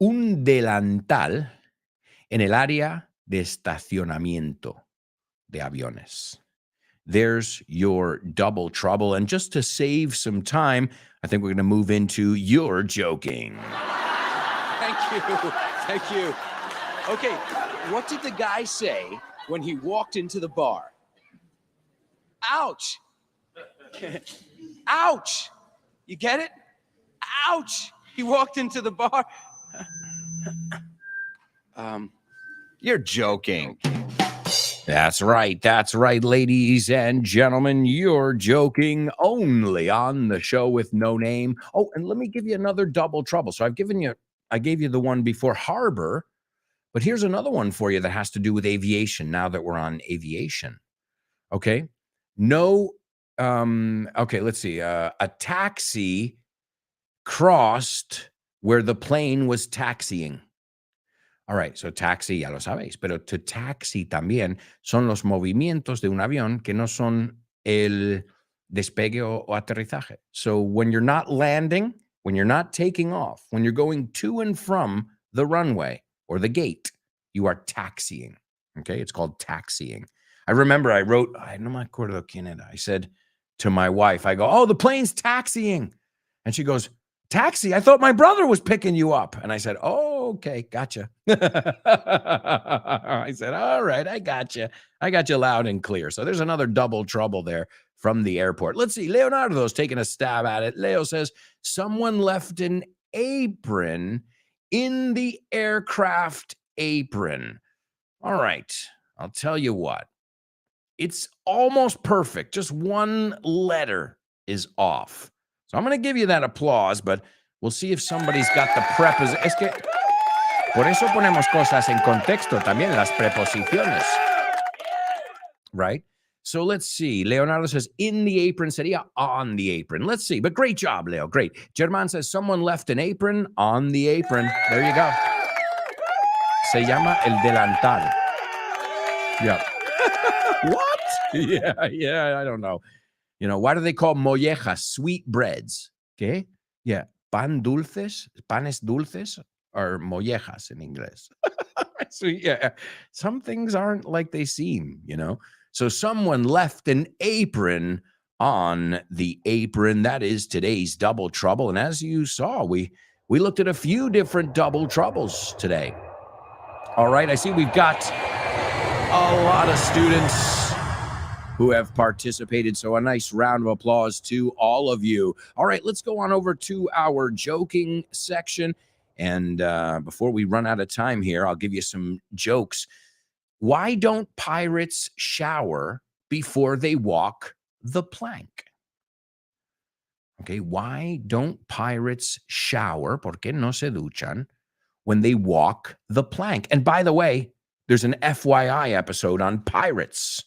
un delantal en el área de estacionamiento de aviones. There's your double trouble. And just to save some time, I think we're going to move into your joking. Thank you. Thank you. Okay, what did the guy say when he walked into the bar? Ouch. Ouch. You get it? Ouch. He walked into the bar. You're joking. That's right. That's right, ladies and gentlemen. You're joking only on the show with no name. Oh, and let me give you another double trouble. So I gave you the one before harbor, but here's another one for you that has to do with aviation now that we're on aviation. Okay. No. Okay, let's see. A taxi crossed where the plane was taxiing. All right, so taxi, ya lo sabéis, pero to taxi también son los movimientos de un avión que no son el despegue o aterrizaje. So when you're not landing, when you're not taking off, when you're going to and from the runway or the gate, you are taxiing. Okay, it's called taxiing. I remember I wrote, no me acuerdo quién era. I said to my wife, I go, oh, the plane's taxiing. And she goes, taxi? I thought my brother was picking you up. And I said, oh, okay, gotcha. I said, all right, I gotcha. I got you loud and clear. So there's another double trouble there from the airport. Let's see. Leonardo's taking a stab at it. Leo says, someone left an apron in the aircraft apron. All right, I'll tell you what. It's almost perfect. Just one letter is off. So I'm going to give you that applause, but we'll see if somebody's got the preposition. Es que por eso ponemos cosas en contexto también, las preposiciones. Right? So let's see. Leonardo says, in the apron sería on the apron. Let's see. But great job, Leo. Great. Germán says, someone left an apron on the apron. There you go. Se llama el delantal. Yeah. What? Yeah, I don't know. You know, why do they call mollejas sweet breads? Okay? Yeah. Panes dulces, or mollejas in English. So, yeah, some things aren't like they seem, you know? So someone left an apron on the apron. That is today's double trouble. And as you saw, we looked at a few different double troubles today. All right, I see we've got a lot of students who have participated. So a nice round of applause to all of you. All right, let's go on over to our joking section. And before we run out of time here, I'll give you some jokes. Why don't pirates shower before they walk the plank? Okay, why don't pirates shower? ¿Por qué no se duchan when they walk the plank? And by the way, there's an FYI episode on pirates,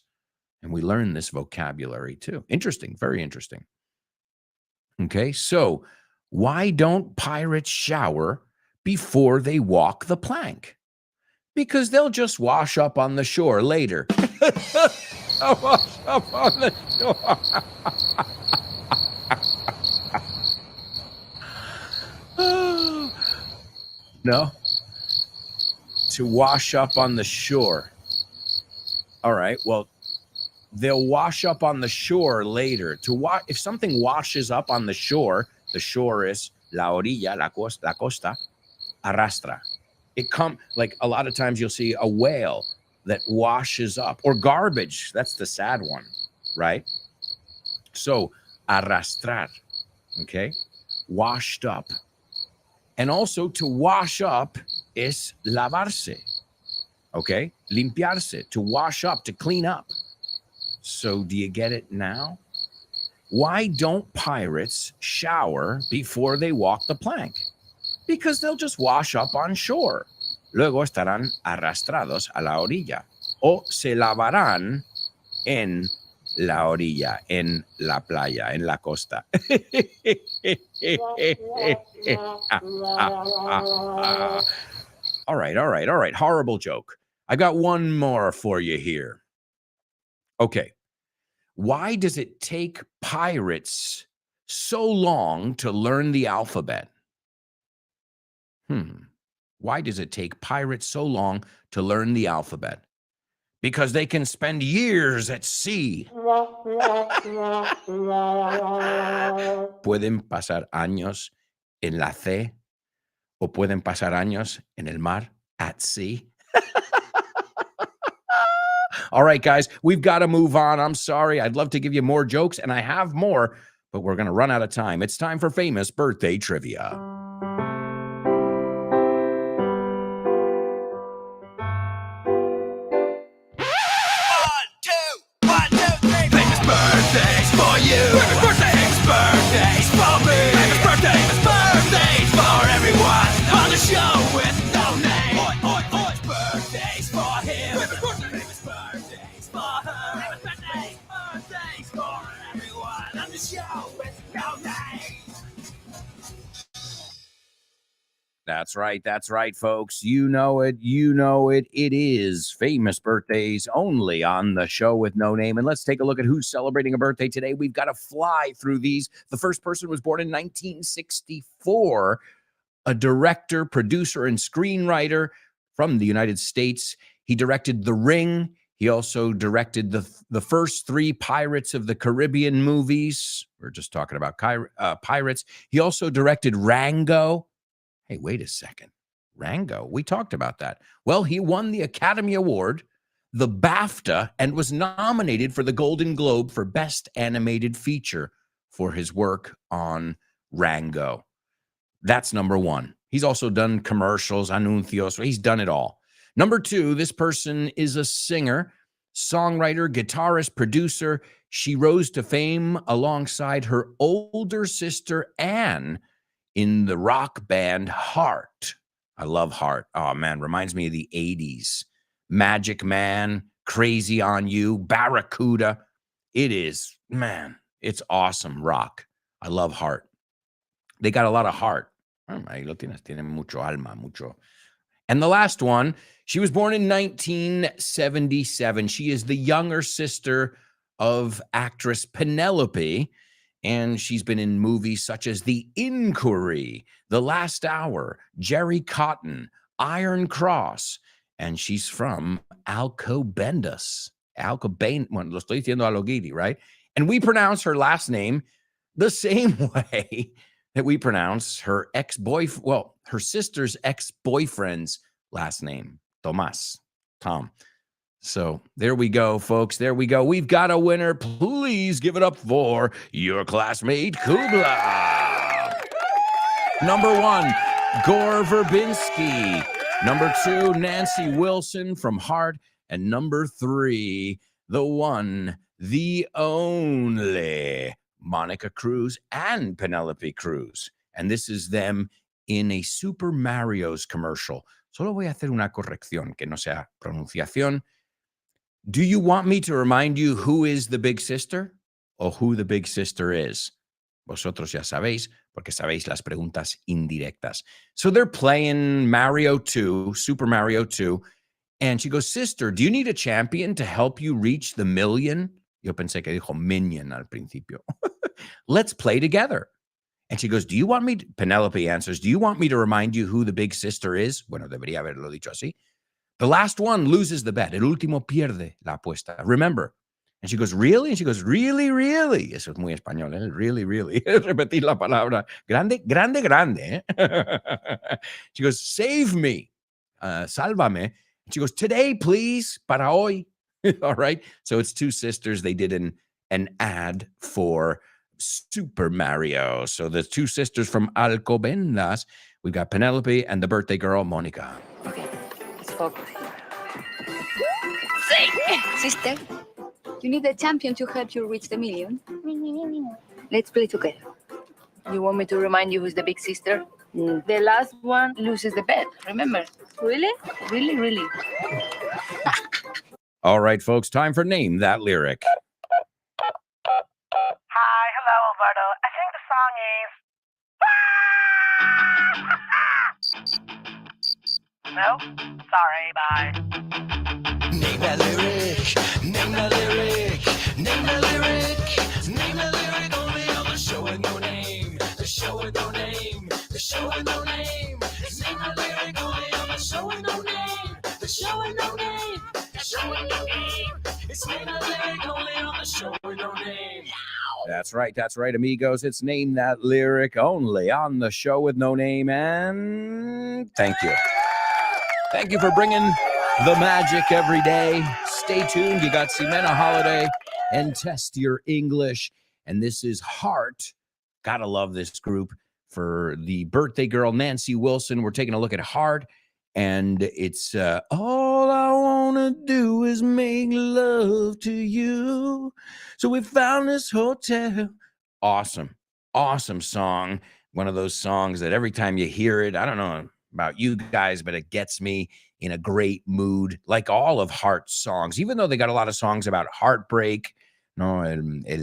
and we learn this vocabulary too. Interesting, very interesting. Okay, so why don't pirates shower before they walk the plank? Because they'll just wash up on the shore later. Wash up on the shore. No? To wash up on the shore. All right, well, they'll wash up on the shore later. If something washes up on the shore is la orilla, la costa, arrastra. It like a lot of times you'll see a whale that washes up, or garbage. That's the sad one, right? So arrastrar, okay? Washed up. And also to wash up es lavarse, okay? Limpiarse, to wash up, to clean up. So do you get it now? Why don't pirates shower before they walk the plank? Because they'll just wash up on shore. Luego estarán arrastrados a la orilla. O se lavarán en la orilla, en la playa, en la costa. All right. Horrible joke. I got one more for you here. Okay. Why does it take pirates so long to learn the alphabet? Why does it take pirates so long to learn the alphabet? Because they can spend years at sea. Pueden pasar años en la C o pueden pasar años en el mar at sea. All right, guys, we've got to move on. I'm sorry. I'd love to give you more jokes, and I have more, but we're going to run out of time. It's time for famous birthday trivia. 1, 2, 3. Famous birthdays for you. Famous birthdays for me. Famous birthdays for everyone on the show with no name. Famous birthdays for him. Famous birthdays for her. Famous birthdays for everyone on the show with no name. That's right, folks. You know it. It is famous birthdays only on the show with no name. And let's take a look at who's celebrating a birthday today. We've got to fly through these. The first person was born in 1964, a director, producer, and screenwriter from the United States. He directed The Ring. He also directed the first 3 Pirates of the Caribbean movies. We're just talking about pirates. He also directed Rango. Hey, wait a second. Rango, we talked about that. Well, he won the Academy Award, the BAFTA, and was nominated for the Golden Globe for Best Animated Feature for his work on Rango. That's number 1. He's also done commercials, anuncios. He's done it all. Number 2, this person is a singer, songwriter, guitarist, producer. She rose to fame alongside her older sister, Anne, in the rock band Heart. I love Heart. Oh, man, reminds me of the 80s. Magic Man, Crazy on You, Barracuda. It is, man, it's awesome rock. I love Heart. They got a lot of heart. Tiene mucho alma, mucho. And the last one, she was born in 1977. She is the younger sister of actress Penelope, and she's been in movies such as The Inquiry, The Last Hour, Jerry Cotton, Iron Cross, and she's from Alcobendas. Bueno, lo estoy diciendo a lo guidi, right? And we pronounce her last name the same way that we pronounce her her sister's ex-boyfriend's last name, Tom. So there we go, folks. There we go. We've got a winner. Please give it up for your classmate, Kubla. Number 1, Gore Verbinski. Number 2, Nancy Wilson from Heart. And number 3, the one, the only Monica Cruz and Penelope Cruz. And this is them in a Super Mario's commercial. Solo voy a hacer una corrección, que no sea pronunciación. Do you want me to remind you who is the big sister o who the big sister is? Vosotros ya sabéis, porque sabéis las preguntas indirectas. So they're playing Mario 2, Super Mario 2, and she goes, sister, do you need a champion to help you reach the million? Yo pensé que dijo minion al principio. Let's play together. And she goes, do you want me, Penelope answers, do you want me to remind you who the big sister is? Bueno, debería haberlo dicho así. The last one loses the bet. El último pierde la apuesta. Remember. And she goes, really? And she goes, really, really. Eso es muy español, ¿eh? Really, really. Repetir la palabra. Grande, grande, grande. ¿Eh? She goes, save me. Sálvame. And she goes, today, please. Para hoy. All right. So it's two sisters. They did an ad for Super Mario. So the two sisters from Alcobendas. We've got Penelope and the birthday girl, Monica. Okay, let's focus here. Sing! Sister, you need a champion to help you reach the million. Let's play together. You want me to remind you who's the big sister? The last one loses the bet, remember? Really? Really, really. All right, folks, time for Name That Lyric. Hi, hello, Alberto. I think the song is. No? Sorry, bye. Name that lyric, name that lyric, name that lyric, name that lyric only on the show with no name, the show with no name, the show with no name. Name that lyric only on the show with no name, the show with no name, the show with no name. It's name that lyric only on the show with no name. That's right, amigos. It's Name That Lyric only on the show with no name. And thank you. Thank you for bringing the magic every day. Stay tuned. You got Ximena Holiday and Test Your English. And this is Heart. Gotta love this group. For the birthday girl, Nancy Wilson, we're taking a look at Heart. And it's all I want to do is make love to you. So we found this hotel. Awesome song. One of those songs that every time you hear it, I don't know about you guys, but it gets me in a great mood, like all of Heart's songs, even though they got a lot of songs about heartbreak, no, el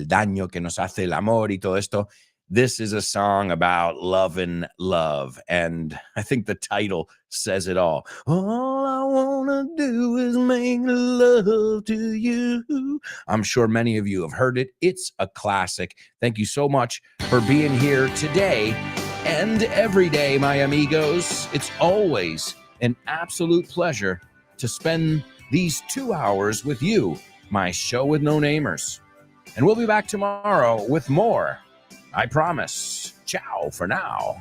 daño que nos hace el amor y todo esto. This is a song about love and love, and I think the title says it all. All I want to do is make love to you. I'm sure many of you have heard it. It's a classic. Thank you so much for being here today and every day, my amigos. It's always an absolute pleasure to spend these 2 hours with you, my show with no namers. And we'll be back tomorrow with more. I promise. Ciao for now.